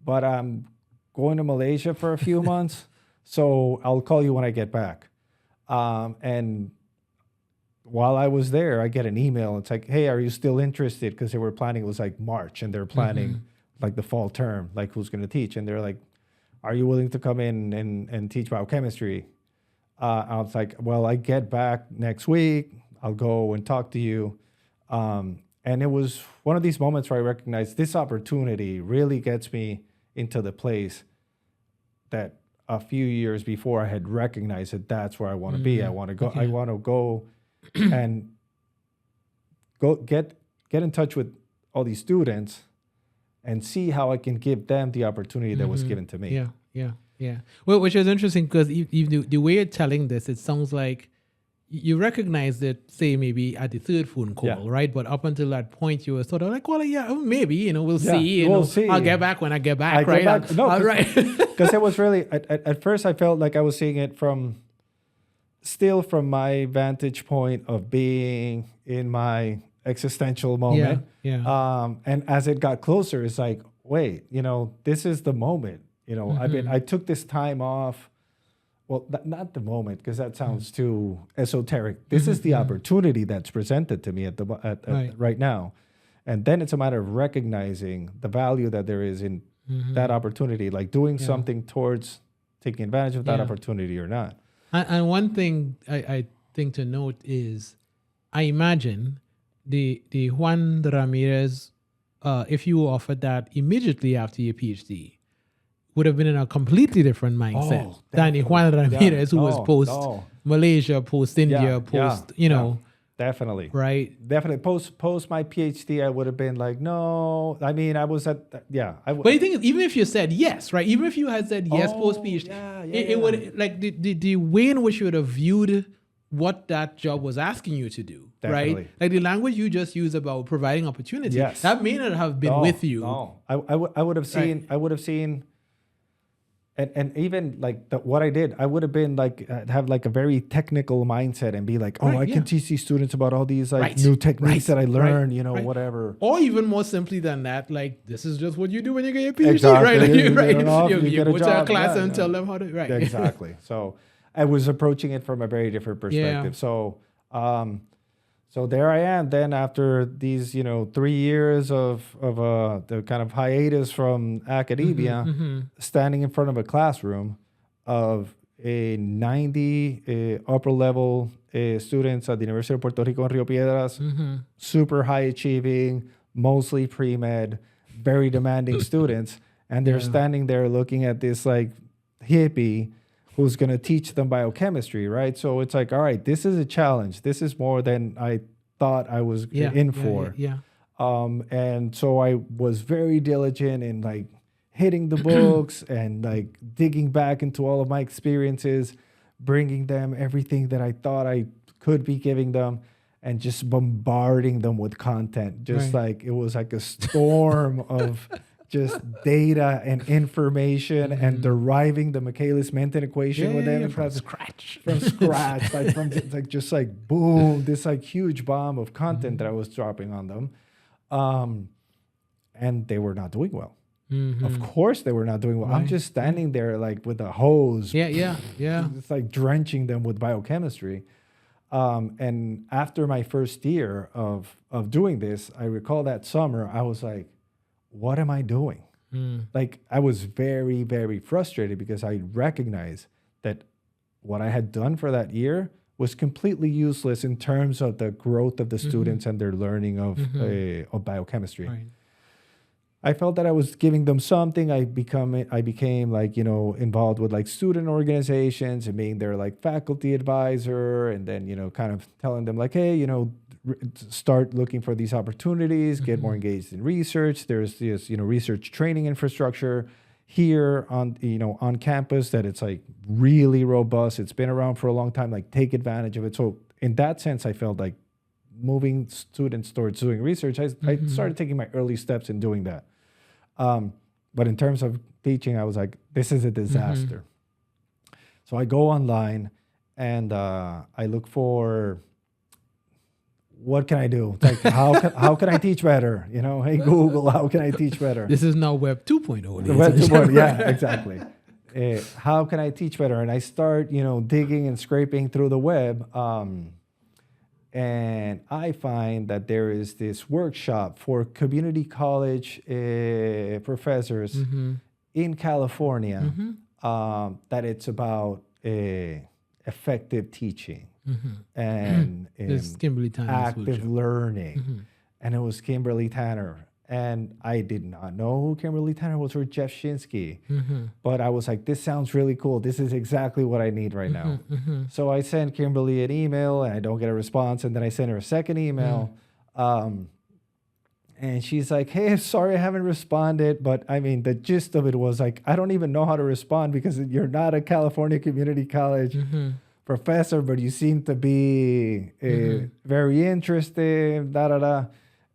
but I'm going to Malaysia for a few months. So I'll call you when I get back. And while I was there, I get an email. It's like, hey, are you still interested? Because they were planning, it was like March, and they're planning like the fall term, like who's going to teach. And they're like, are you willing to come in and teach biochemistry? I was like, well, I get back next week. I'll go and talk to you. And it was one of these moments where I recognized this opportunity really gets me into the place that a few years before I had recognized that that's where I want to be. I want to go. I want to go and get in touch with all these students and see how I can give them the opportunity that was given to me. Yeah. Well, which is interesting, because the way you're telling this, it sounds like you recognized it, say, maybe at the third phone call, right? But up until that point, you were sort of like, well, maybe, we'll see. We'll see. I'll get back when I get back, right? No, right. Because it was really, at first I felt like I was seeing it from my vantage point of being in my existential moment. And as it got closer, it's like, wait, this is the moment. I took this time off. Well, not the moment, because that sounds too esoteric. This is the opportunity that's presented to me right now. And then it's a matter of recognizing the value that there is in that opportunity, like doing something towards taking advantage of that opportunity or not. And one thing I think to note is, I imagine the Juan Ramirez, if you offered that immediately after your PhD, would have been in a completely different mindset than the Juan Ramirez who was post Malaysia, post India, Definitely. Right. Definitely. Post my PhD, I would have been like, no. I mean, I was at, But you think, even if you said yes, right? Even if you had said yes post PhD, it would, like, the way in which you would have viewed what that job was asking you to do, right? Like the language you just used about providing opportunity, that may not have been with you. No, I would have seen, and even like what I did, I would have been like have like a very technical mindset and be like, oh, I can teach these students about all these like new techniques that I learned, you know, whatever. Or even more simply than that, like this is just what you do when you get your PhD, Exactly. right? Like, You get it off, you get a go to a job. class Yeah, and yeah. tell them how to Exactly. So I was approaching it from a very different perspective. So so there I am then after these, you know, 3 years of the kind of hiatus from academia, standing in front of a classroom of a 90 upper level students at the Universidad de Puerto Rico in Rio Piedras, super high achieving, mostly pre-med, very demanding students. And they're standing there looking at this like hippie who's going to teach them biochemistry, right? So it's like, all right, this is a challenge. This is more than I thought I was in for. And so I was very diligent in like hitting the books and like digging back into all of my experiences, bringing them everything that I thought I could be giving them, and just bombarding them with content. Just like it was like a storm of just data and information and deriving the Michaelis-Menten equation with them from scratch. From scratch, like from like just like boom, this like huge bomb of content that I was dropping on them, and they were not doing well. Of course, they were not doing well. I'm just standing there like with a hose. It's like drenching them with biochemistry. And after my first year of doing this, I recall that summer I was like, what am I doing? Like I was very, very frustrated because I recognized that what I had done for that year was completely useless in terms of the growth of the students and their learning of biochemistry. I felt that I was giving them something. I became like, you know, involved with like student organizations and being their like faculty advisor, and then, you know, kind of telling them like, hey, you know, start looking for these opportunities, get more engaged in research. There's this, you know, research training infrastructure here on, you know, on campus that it's like really robust. It's been around for a long time, like take advantage of it. So in that sense, I felt like moving students towards doing research, I started taking my early steps in doing that. But in terms of teaching, I was like, this is a disaster. So I go online and I look for, what can I do? Like, how can I teach better? You know, hey, Google, how can I teach better? This is now Web 2.0. Web 2.0, yeah, exactly. How can I teach better? And I start, you know, digging and scraping through the web. And I find that there is this workshop for community college professors in California that it's about effective teaching and active learning. And it was Kimberly Tanner. And I did not know who Kimberly Tanner was, or Jeff Shinsky. But I was like, this sounds really cool. This is exactly what I need right now. So I sent Kimberly an email and I don't get a response. And then I sent her a second email. And she's like, hey, sorry, I haven't responded. But I mean, the gist of it was like, I don't even know how to respond because you're not a California Community College professor, but you seem to be very interested,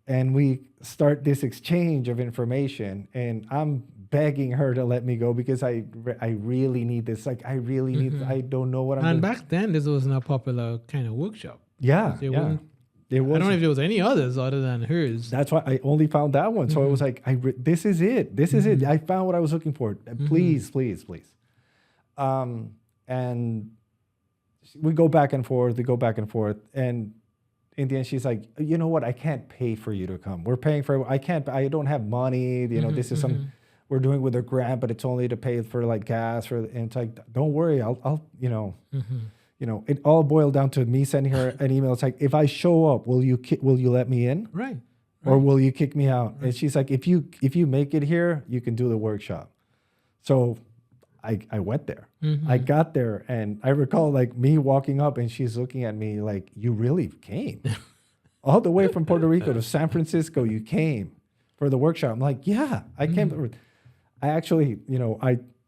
And we start this exchange of information, and I'm begging her to let me go because I really need this. Like, I really need, I don't know what I'm doing. And back then, this wasn't a popular kind of workshop. Yeah, It yeah. wasn't, It was. I don't know if there was any others other than hers. That's why I only found that one. So I was like, this is it. This is it. I found what I was looking for. Please, please, please. And we go back and forth. And in the end, she's like, you know what? I can't pay for you to come. We're paying for, I don't have money. You know, this is some, we're doing with a grant, but it's only to pay for like gas. And it's like, don't worry. I'll you know, it all boiled down to me sending her an email. It's like, if I show up, will you let me in? Right. Or will you kick me out? Right. And she's like, if you make it here, you can do the workshop. So I went there. I got there, and I recall like me walking up, and she's looking at me like, you really came all the way from Puerto Rico to San Francisco. You came for the workshop. I'm like, yeah, I came. I actually, you know,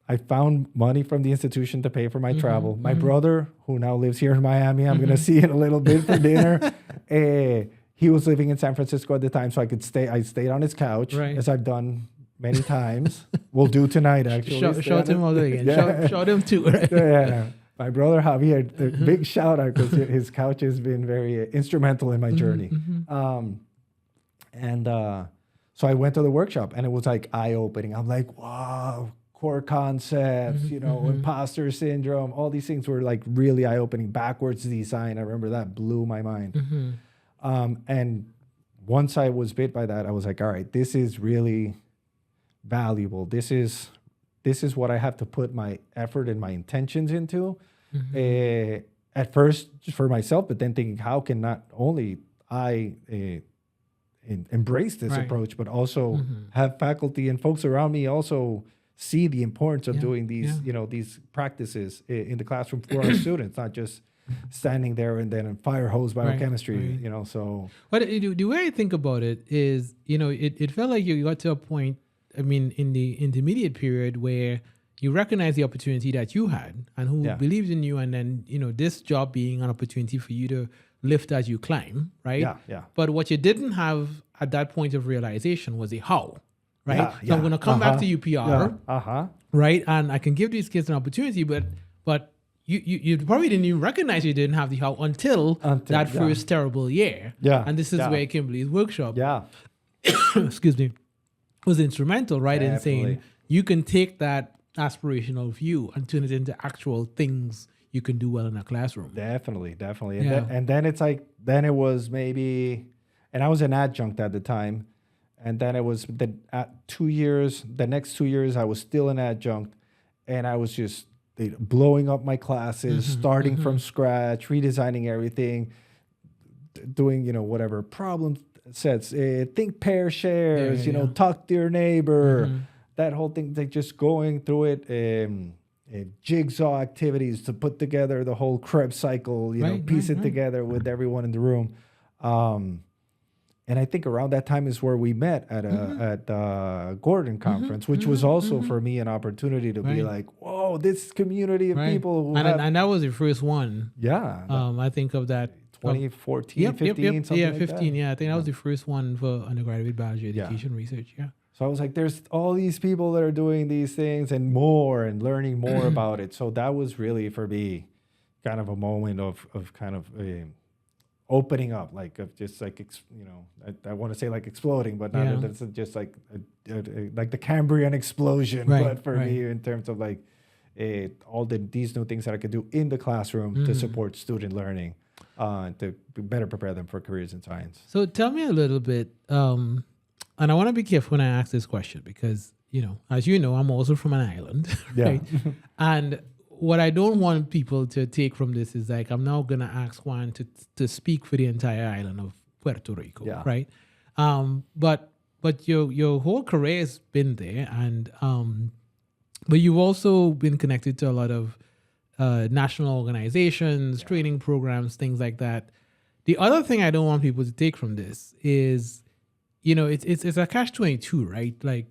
I found money from the institution to pay for my travel. My brother, who now lives here in Miami, I'm going to see in a little bit for dinner. He was living in San Francisco at the time, so I could stay. I stayed on his couch, as I've done many times. We'll do tonight, actually. Shout him out again. Yeah. Shout him too, right? Yeah. My brother Javier, a big shout out because his couch has been very instrumental in my journey. So I went to the workshop and it was like eye opening. I'm like, wow, core concepts, imposter syndrome, all these things were like really eye opening. Backwards design, I remember that blew my mind. And once I was bit by that, I was like, all right, this is really valuable. This is what I have to put my effort and my intentions into. At first, just for myself, but then thinking, how can not only I embrace this approach, but also have faculty and folks around me also see the importance of doing these, these practices in the classroom for our students, not just standing there and then fire hose biochemistry, so. But the way I think about it is, it felt like you got to a point, I mean, in the intermediate period where you recognize the opportunity that you had and who believed in you. And then, this job being an opportunity for you to lift as you climb, right? Yeah. But what you didn't have at that point of realization was a how, right? So I'm going to come back to UPR, right? And I can give these kids an opportunity, but you probably didn't even recognize you didn't have the how until that first terrible year. Yeah. And this is where Kimberly's workshop, Yeah. excuse me, was instrumental, right? Definitely. In saying you can take that aspirational view and turn it into actual things you can do well in a classroom. Definitely. Yeah. And then it's like, then it was maybe, and I was an adjunct at the time. And then it was the next 2 years, I was still an adjunct. And I was just blowing up my classes, starting from scratch, redesigning everything, doing, whatever problem sets, think pair shares, talk to your neighbor, that whole thing, like just going through it, jigsaw activities to put together the whole Krebs cycle, piece it together with everyone in the room. And I think around that time is where we met at the Gordon conference, which was also for me an opportunity to be like, whoa, this community of people. Who and that was the first one. Yeah. I think of that. 2014, 15, something yeah, like 15. that. Yeah, I think that was the first one for undergraduate biology education research. Yeah. So I was like, there's all these people that are doing these things and more and learning more about it. So that was really for me kind of a moment of kind of opening up, like of just like, I want to say like exploding, but not that's just like the Cambrian explosion, but for me in terms of like all these new things that I could do in the classroom to support student learning, to better prepare them for careers in science. So tell me a little bit, and I want to be careful when I ask this question because, as you know, I'm also from an island, right? And what I don't want people to take from this is like, I'm now going to ask Juan to speak for the entire island of Puerto Rico, right? But your whole career has been there, and but you've also been connected to a lot of national organizations, training programs, things like that. The other thing I don't want people to take from this is, it's a catch-22, right? Like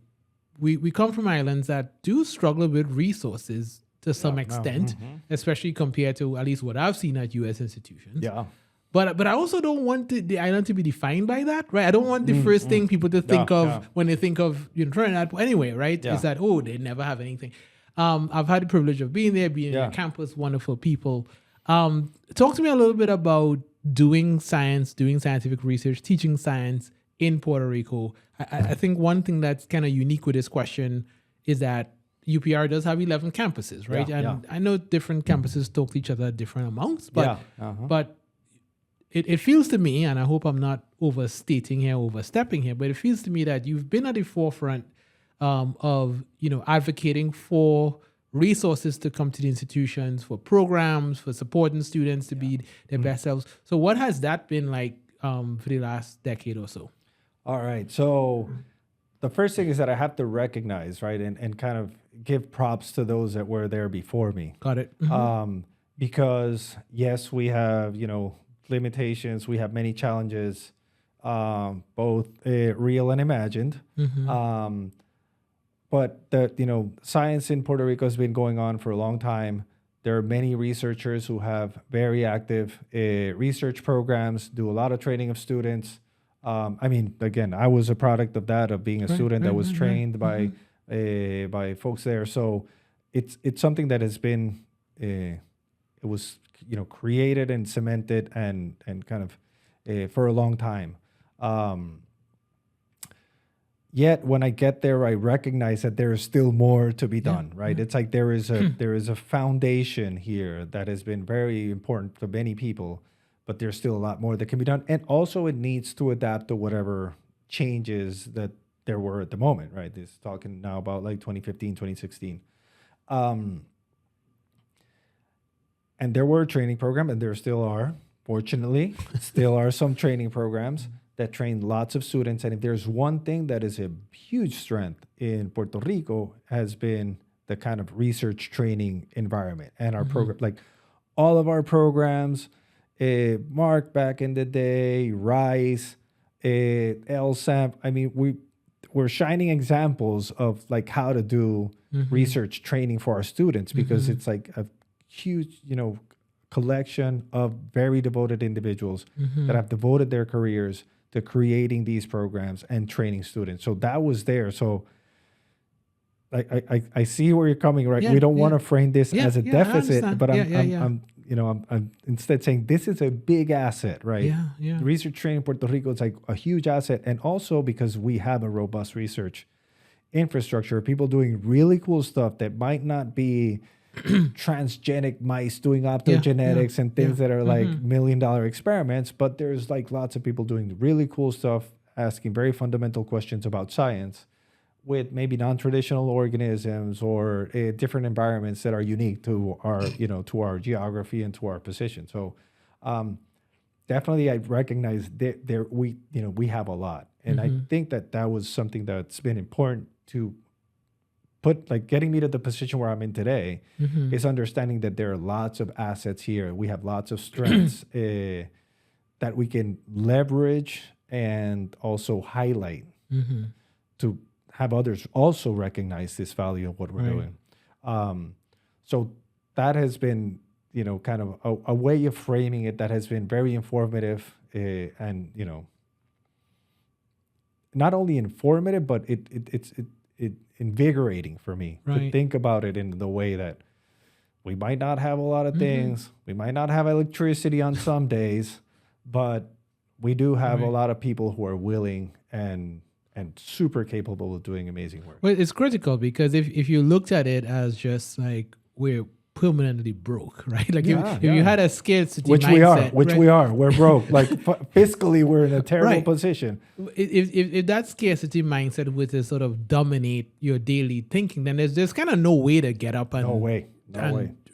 we come from islands that do struggle with resources to some extent, especially compared to at least what I've seen at U.S. institutions. Yeah. But I also don't want the island to be defined by that, right? I don't want the first thing people to think of when they think of Trinidad anyway, right? Is that, they never have anything. I've had the privilege of being there, being on campus, wonderful people. Talk to me a little bit about doing science, doing scientific research, teaching science in Puerto Rico. I think one thing that's kind of unique with this question is that UPR does have 11 campuses, right? I know different campuses talk to each other at different amounts, but it feels to me, and I hope I'm not overstepping here, but it feels to me that you've been at the forefront of advocating for resources to come to the institutions, for programs, for supporting students to be their best selves. So what has that been like for the last decade or so? All right. So the first thing is that I have to recognize, right, and kind of give props to those that were there before me. Got it. Because yes, we have, limitations. We have many challenges, both real and imagined. But the science in Puerto Rico has been going on for a long time. There are many researchers who have very active research programs, do a lot of training of students. I mean, again, I was a product of that, of being a student that was trained by folks there. So it's something that has been, it was, created and cemented and kind of for a long time. Yet when I get there, I recognize that there is still more to be done, right? It's like there is a foundation here that has been very important to many people, but there's still a lot more that can be done. And also it needs to adapt to whatever changes that there were at the moment, right? This talking now about like 2015, 2016. And there were a training program, and there still are, fortunately, still are some training programs that train lots of students. And if there's one thing that is a huge strength in Puerto Rico, has been the kind of research training environment. And our program, like all of our programs, Mark back in the day, Rice, LSAMP, I mean, we're shining examples of like how to do research training for our students, because it's like a huge, collection of very devoted individuals that have devoted their careers to creating these programs and training students. So that was there. So I see where you're coming, right? We don't want to frame this as a deficit, but I'm instead saying this is a big asset, right? The research training in Puerto Rico is like a huge asset. And also because we have a robust research infrastructure, people doing really cool stuff that might not be transgenic mice doing optogenetics and things that are like $1 million experiments, but there's like lots of people doing really cool stuff, asking very fundamental questions about science with maybe non-traditional organisms or different environments that are unique to our, to our geography and to our position. So definitely I recognize that we have a lot. And I think that was something that's been important to put, like getting me to the position where I'm in today, is understanding that there are lots of assets here. We have lots of strengths that we can leverage and also highlight to have others also recognize this value of what we're doing. So that has been, kind of a way of framing it that has been very informative and, not only informative, but it's invigorating for me to think about it in the way that we might not have a lot of things. We might not have electricity on some days, but we do have a lot of people who are willing and super capable of doing amazing work. Well, it's critical because if you looked at it as just like we're permanently broke, right? Like if you had a scarcity mindset, we are, we're broke. Like fiscally, we're in a terrible position. If that scarcity mindset was to sort of dominate your daily thinking, then there's kind of no way to get up and no way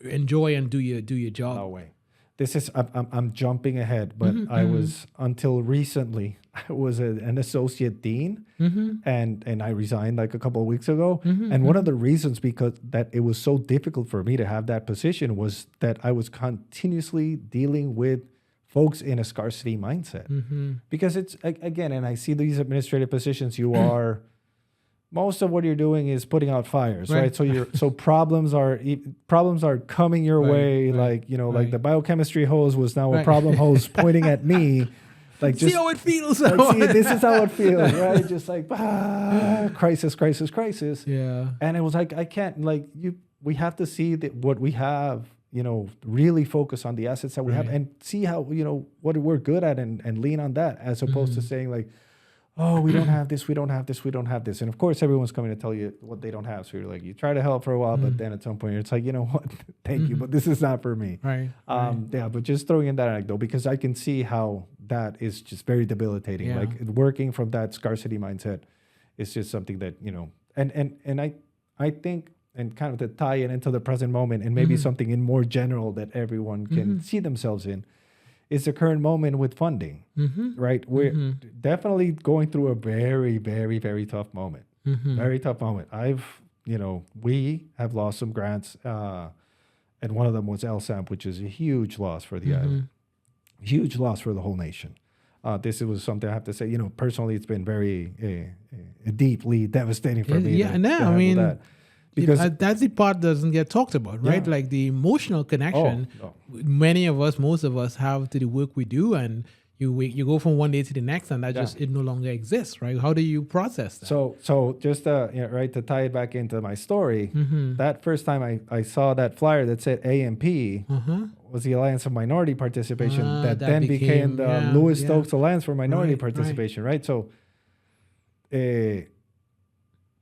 enjoy and do your job. No way. This is I'm jumping ahead, but I was until recently I was an associate dean, and I resigned like a couple of weeks ago. And one of the reasons because that it was so difficult for me to have that position was that I was continuously dealing with folks in a scarcity mindset. Because it's again, and I see these administrative positions, you are. Most of what you're doing is putting out fires, right? So problems are coming your way. Like like the biochemistry hose was now a problem hose pointing at me. Like see how it feels. Like, see, this is how it feels, right? Just like crisis. Yeah. And it was like I can't we have to see that what we have. Really focus on the assets that we have and see how what we're good at and lean on that, as opposed to saying like, oh, we don't have this, we don't have this, we don't have this. And of course, everyone's coming to tell you what they don't have. So you're like, you try to help for a while, but then at some point, it's like, you know what? Thank you, but this is not for me. Yeah, but just throwing in that anecdote, because I can see how that is just very debilitating. Yeah. Like working from that scarcity mindset is just something that, and I think, and kind of to tie it into the present moment and maybe something in more general that everyone can see themselves in, is the current moment with funding, right? We're definitely going through a very, very, very tough moment. Very tough moment. We have lost some grants, and one of them was LSAMP, which is a huge loss for the island, huge loss for the whole nation. This was something I have to say, personally, it's been very deeply devastating for me. Yeah, I mean, that. Because that's the part that doesn't get talked about, right? Like the emotional connection most of us have to the work we do. And, you go from one day to the next, and that Yeah. just it no longer exists, right? How do you process that? So just right, to tie it back into my story, Mm-hmm. that first time I saw that flyer that said AMP Uh-huh. was the Alliance of Minority Participation, that that then became the Lewis yeah. Stokes Alliance for Minority Right, right. Participation, right? So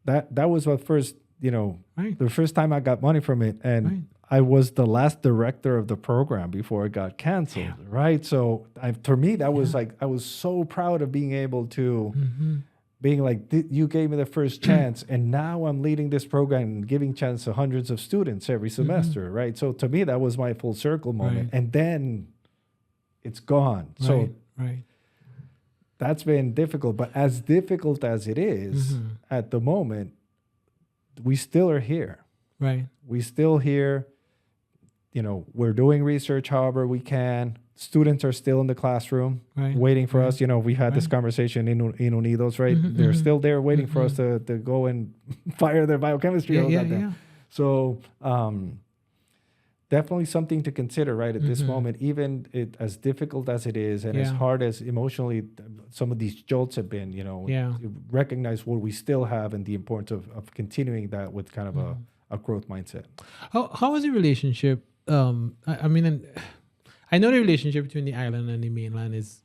that was what first, Right. the first time I got money from it, and Right. I was the last director of the program before it got canceled, right? So for me, that was like, I was so proud of being able to, being like, you gave me the first chance, and now I'm leading this program and giving chance to hundreds of students every semester, right? So to me, that was my full circle moment. Right. And then it's gone. So right. that's been difficult, but as difficult as it is at the moment, we still are here. Right. We still here. We're doing research however we can. Students are still in the classroom waiting for us. We had this conversation in Unidos, right? They're still there waiting for us to go and fire their biochemistry. Yeah. So definitely something to consider, right, at this moment, even as difficult as it is and as hard as emotionally some of these jolts have been, recognize what we still have and the importance of continuing that with kind of a growth mindset. How is the relationship? I mean, I know the relationship between the island and the mainland is,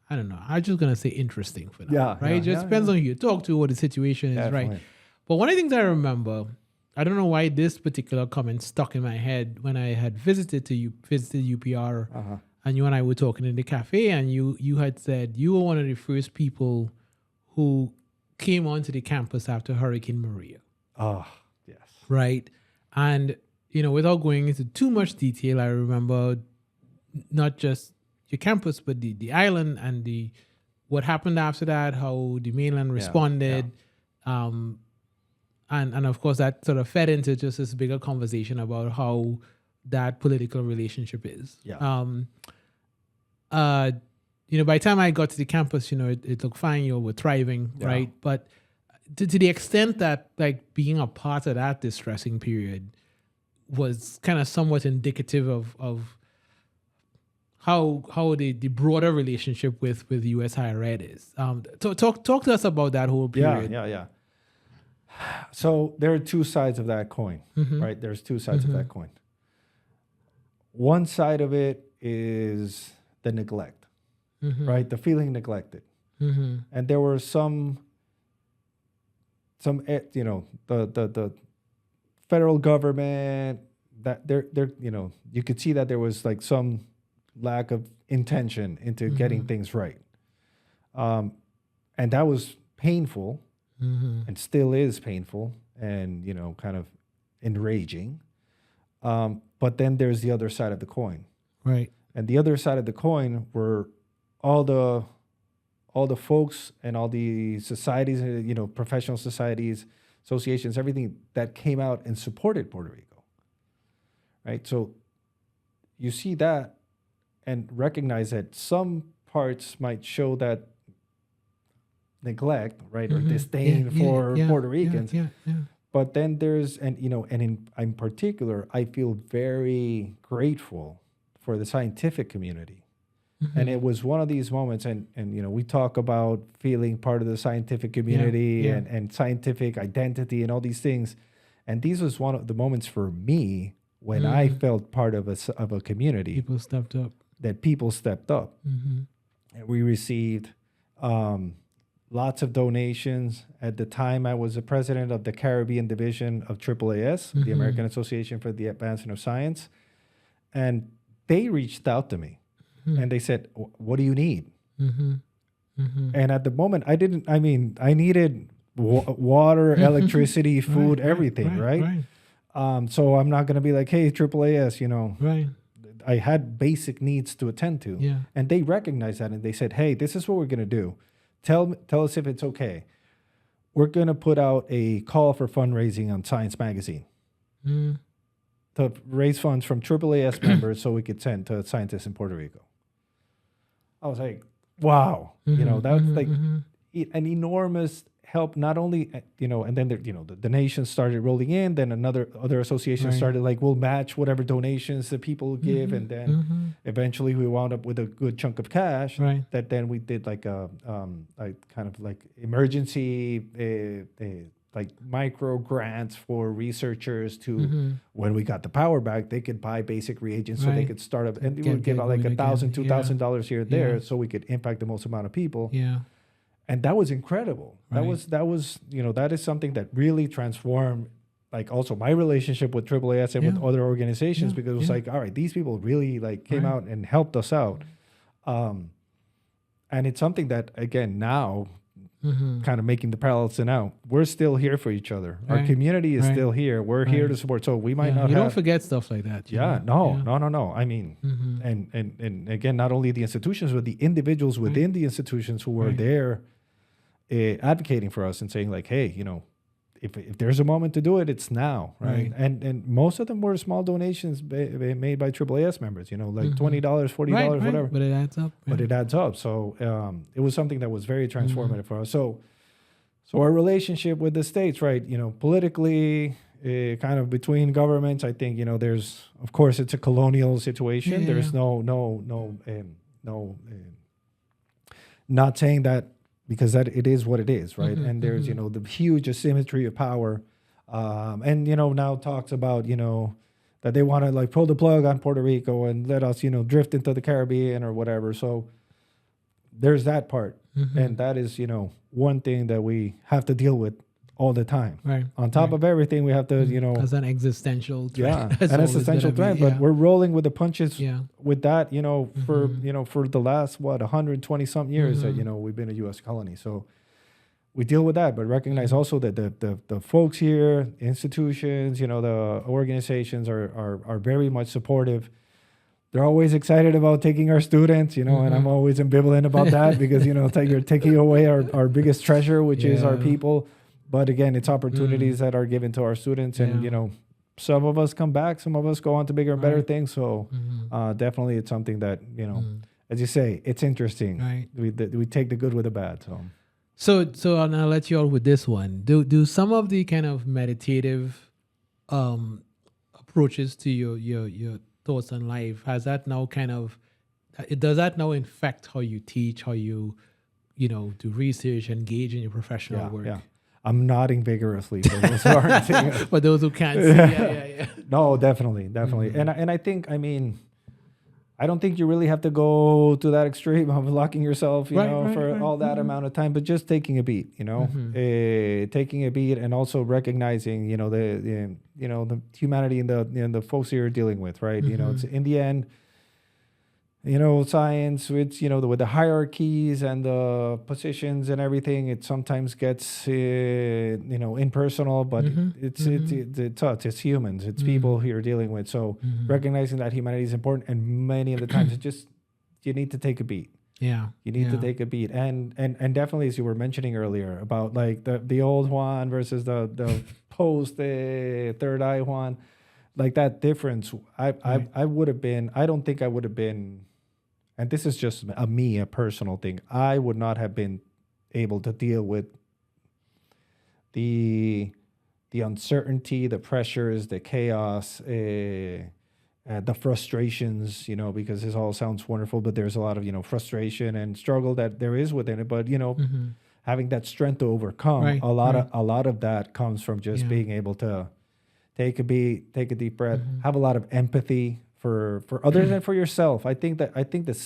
I don't know, I'm just gonna say interesting for now, right? It just depends on who you talk to, what the situation is, Definitely. right? But one of the things I remember, I don't know why this particular comment stuck in my head when I had visited UPR, and you and I were talking in the cafe, and you had said you were one of the first people who came onto the campus after Hurricane Maria. Oh, yes. Right. And, without going into too much detail, I remember not just your campus, but the island and what happened after that, how the mainland responded. And of course, that sort of fed into just this bigger conversation about how that political relationship is. Yeah. By the time I got to the campus, it looked fine. You were thriving, right? But to the extent that, like, being a part of that distressing period was kind of somewhat indicative of how the broader relationship with U.S. higher ed is. Talk to us about that whole period. Yeah. So there are two sides of that coin, right? There's two sides of that coin. One side of it is the neglect, right? The feeling neglected. And there were some the federal government that there you could see that there was like some lack of intention into getting things right. And that was painful and still is painful and, kind of enraging. But then there's the other side of the coin. Right. And the other side of the coin were all the folks and all the societies, professional societies, associations, everything that came out and supported Puerto Rico. Right. So you see that and recognize that some parts might show that neglect, right, or disdain for Puerto Ricans. But then there's, and in particular, I feel very grateful for the scientific community. And it was one of these moments, and we talk about feeling part of the scientific community and scientific identity and all these things. And these was one of the moments for me when I felt part of a community. People stepped up. That people stepped up. And we received lots of donations. At the time, I was the president of the Caribbean division of AAAS, the American Association for the Advancement of Science. And they reached out to me. And they said, what do you need? And at the moment, I needed water, electricity, food, everything, right? So I'm not going to be like, hey, AAAS, Right. I had basic needs to attend to. Yeah. And they recognized that and they said, hey, this is what we're going to do. Tell us if it's okay. We're going to put out a call for fundraising on Science Magazine to raise funds from AAAS members so we could send to scientists in Puerto Rico. I was like, wow, that's like an enormous help not only, and then the donations started rolling in. Then other associations Right. started like, we'll match whatever donations that people give, and then eventually we wound up with a good chunk of cash. Right. That then we did like a kind of like emergency like micro grants for researchers to when we got the power back, they could buy basic reagents so they Right. could start up, and we Get- would give get out like going again. $1,000, $2,000 here and there, Yeah. so we could impact the most amount of people. Yeah. And that was incredible. Right. That was that is something that really transformed like also my relationship with AAAS and with Yeah. other organizations, Yeah. because it was Yeah. like, all right, these people really like came Right. out and helped us out. And it's something that again now kind of making the parallels to now, we're still here for each other. Our Right. community is Right. still here. We're here Right. to support. So we might Yeah. not You have don't forget stuff like that. you yeah, know? no. I mean, and again, not only the institutions, but the individuals within the institutions who were Right. there advocating for us and saying like, hey, if there's a moment to do it, it's now, right? Right. And most of them were small donations made by AAAS members, like $20, $40, Right. whatever. But it adds up. But it adds up. So it was something that was very transformative for us. So our relationship with the states, right? Politically, kind of between governments, I think there's, of course, it's a colonial situation. Yeah. There's no, not saying that, because that it is what it is, right? And there's the huge asymmetry of power, and now talks about that they want to like pull the plug on Puerto Rico and let us drift into the Caribbean or whatever. So there's that part, and that is one thing that we have to deal with all the time. Right. On top of everything, we have to as an existential threat. yeah, That's an always existential gonna be, threat. But we're rolling with the punches Yeah. with that, for the last 120 something years that we've been a U.S. colony. So we deal with that, but recognize also that the folks here, institutions, the organizations are very much supportive. They're always excited about taking our students, and I'm always ambivalent about that because you're taking away our biggest treasure, which is our Yeah. people. But again, it's opportunities that are given to our students, and Yeah. some of us come back, some of us go on to bigger and better Right. things. So definitely, it's something that as you say, it's interesting. Right. We take the good with the bad. So I'll let you out with this one. Do some of the kind of meditative approaches to your thoughts on life, has that now does that now infect how you teach, how you do research, engage in your professional work? Yeah. I'm nodding vigorously for those who aren't seeing it. For those who can't see, yeah. No, definitely. And I think, I don't think you really have to go to that extreme of locking yourself, for all that amount of time, but just taking a beat, taking a beat, and also recognizing, the humanity and the folks you're dealing with, right? It's in the end, science, it's, with the hierarchies and the positions and everything, it sometimes gets, impersonal, but it's us, it's humans, it's people who you're dealing with. So recognizing that humanity is important, and many of the times you need to take a beat. Yeah. You need to take a beat. And definitely, as you were mentioning earlier about like the old Juan versus the post third eye Juan, like that difference, I would have been, I don't think I would have been, and this is just a personal thing, I would not have been able to deal with the uncertainty, the pressures, the chaos, the frustrations, because this all sounds wonderful, but there's a lot of, frustration and struggle that there is within it. But, having that strength to overcome, a lot of that comes from just being able to take a beat, take a deep breath, have a lot of empathy for others and for yourself. I think the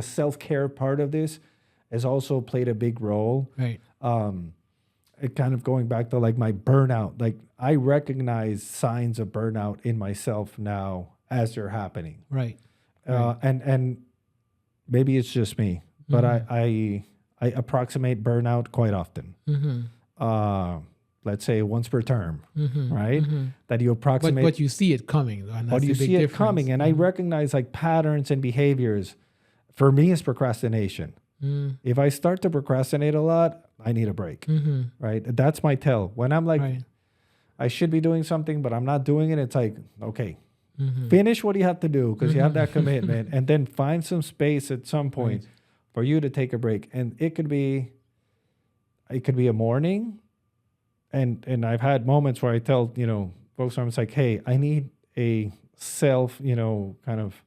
self-care part of this has also played a big role. Right. It kind of going back to like my burnout, like I recognize signs of burnout in myself now as they're happening. Right. And maybe it's just me, but I approximate burnout quite often. Let's say once per term, right? That you approximate. But you see it coming. And that's But you the big see it difference. coming, and I recognize like patterns and behaviors. For me, it's procrastination. If I start to procrastinate a lot, I need a break, right? That's my tell. When I'm like, I should be doing something, but I'm not doing it, it's like, okay, finish what you have to do because you have that commitment, and then find some space at some point for you to take a break. And it could be it could be a morning, and I've had moments where I tell folks, I'm like, hey, I need a self, kind of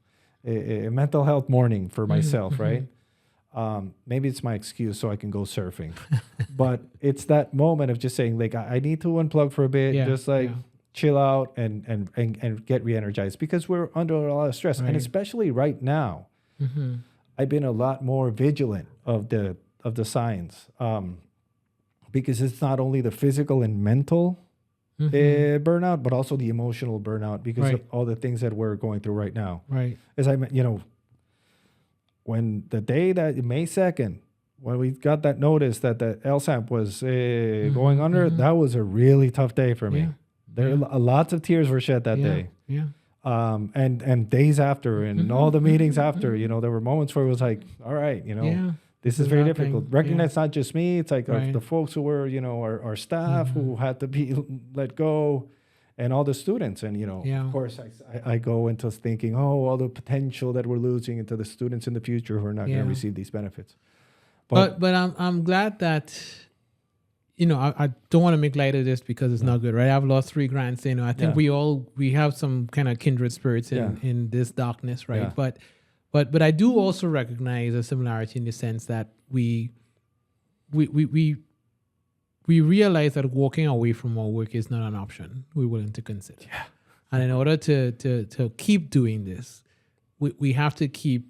a mental health morning for myself, right? Maybe it's my excuse so I can go surfing, but it's that moment of just saying, like, I need to unplug for a bit, chill out and get re-energized, because we're under a lot of stress, and especially right now, I've been a lot more vigilant of the signs, because it's not only the physical and mental burnout, but also the emotional burnout because of all the things that we're going through right now. Right. As I, when the day that May 2nd, when we got that notice that the LSAMP was going under, that was a really tough day for me. There lots of tears were shed that day. Yeah. And days after, and all the meetings after, there were moments where it was like, all right, this is very difficult. Recognize not just me, it's like the folks who were, our staff who had to be let go, and all the students. And, of course, I go into thinking, all the potential that we're losing into the students in the future who are not going to receive these benefits. But I'm glad that, I don't want to make light of this because it's not good, right? I've lost 3 grants. I think we have some kind of kindred spirits in this darkness, right? Yeah. But I do also recognize a similarity in the sense that we realize that walking away from our work is not an option we're willing to consider. Yeah. And in order to keep doing this, we have to keep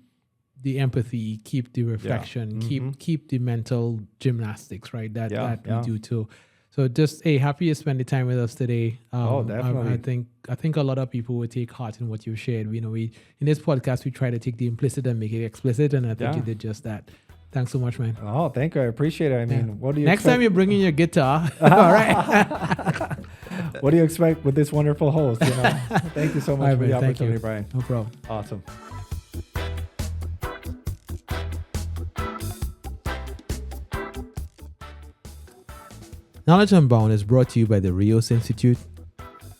the empathy, keep the reflection, keep the mental gymnastics, right? That we do too. So just happy you spend the time with us today. Definitely. I think a lot of people will take heart in what you shared. We in this podcast we try to take the implicit and make it explicit, and I think you did just that. Thanks so much, man. Oh, thank you. I appreciate it. I mean, what do you next expect? time you're bringing your guitar? All right. What do you expect with this wonderful host? Thank you so much for the opportunity, Brian. No problem. Awesome. Knowledge Unbound is brought to you by the Rios Institute.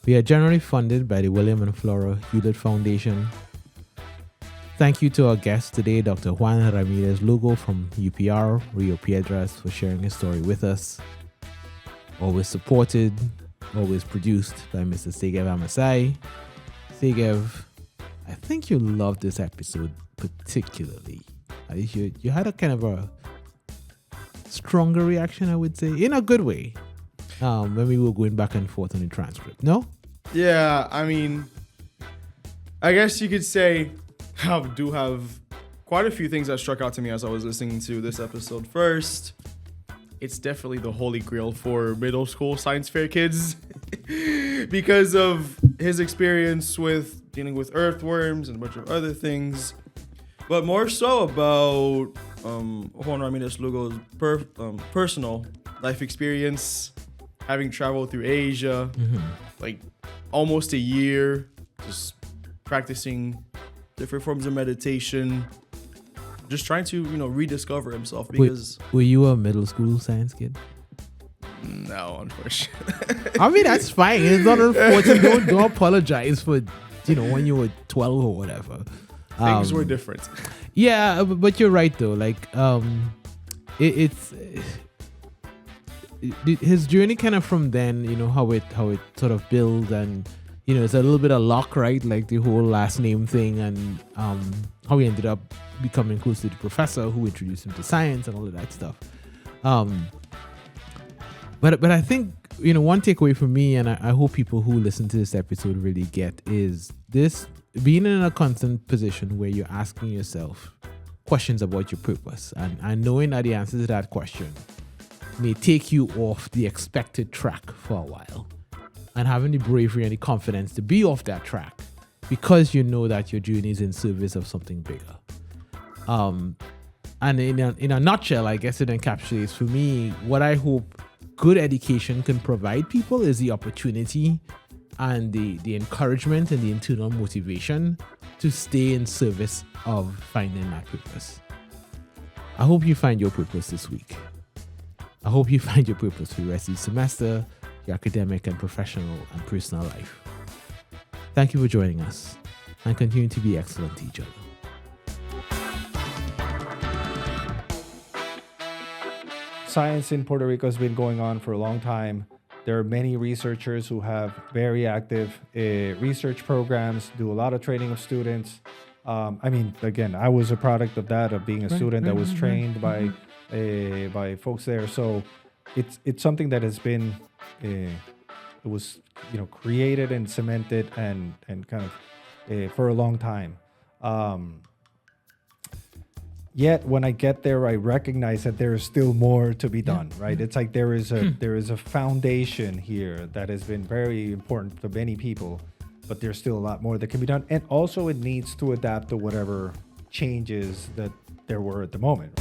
We are generally funded by the William and Flora Hewlett Foundation. Thank you to our guest today, Dr. Juan Ramirez Lugo from UPR, Rio Piedras, for sharing his story with us. Always supported, always produced by Mr. Segev Amasai. Segev, I think you loved this episode particularly. You had a kind of a stronger reaction, I would say, in a good way, when we were going back and forth on the transcript. No? Yeah, I mean, I guess you could say I do have quite a few things that struck out to me as I was listening to this episode. First, it's definitely the holy grail for middle school science fair kids because of his experience with dealing with earthworms and a bunch of other things, but more so about Juan Ramirez Lugo's personal life experience, having traveled through Asia, like almost a year, just practicing different forms of meditation, just trying to, rediscover himself. Because were you a middle school science kid? No, unfortunately. I mean, that's fine. It's not unfortunate. Don't apologize for, when you were 12 or whatever. Things were different. Yeah, but you're right though. Like, his journey kind of from then, how it sort of builds, and it's a little bit of luck, right? Like the whole last name thing, and how he ended up becoming close to the professor who introduced him to science and all of that stuff. But I think one takeaway for me, and I hope people who listen to this episode really get, is this: being in a constant position where you're asking yourself questions about your purpose, and knowing that the answer to that question may take you off the expected track for a while, and having the bravery and the confidence to be off that track because you know that your journey is in service of something bigger. And in a nutshell, I guess it encapsulates for me what I hope good education can provide people is the opportunity and the encouragement and the internal motivation to stay in service of finding that purpose. I hope you find your purpose this week. I hope you find your purpose for the rest of the semester, your academic and professional and personal life. Thank you for joining us, and continue to be excellent to each other. science in Puerto Rico has been going on for a long time. There are many researchers who have very active research programs, do a lot of training of students. I mean, again, I was a product of that, of being a student that was trained by folks there. So it's something that has been, it was, created and cemented and kind of for a long time. Yet when I get there, I recognize that there is still more to be done, right? It's like there is a foundation here that has been very important to many people, but there's still a lot more that can be done. And also it needs to adapt to whatever changes that there were at the moment,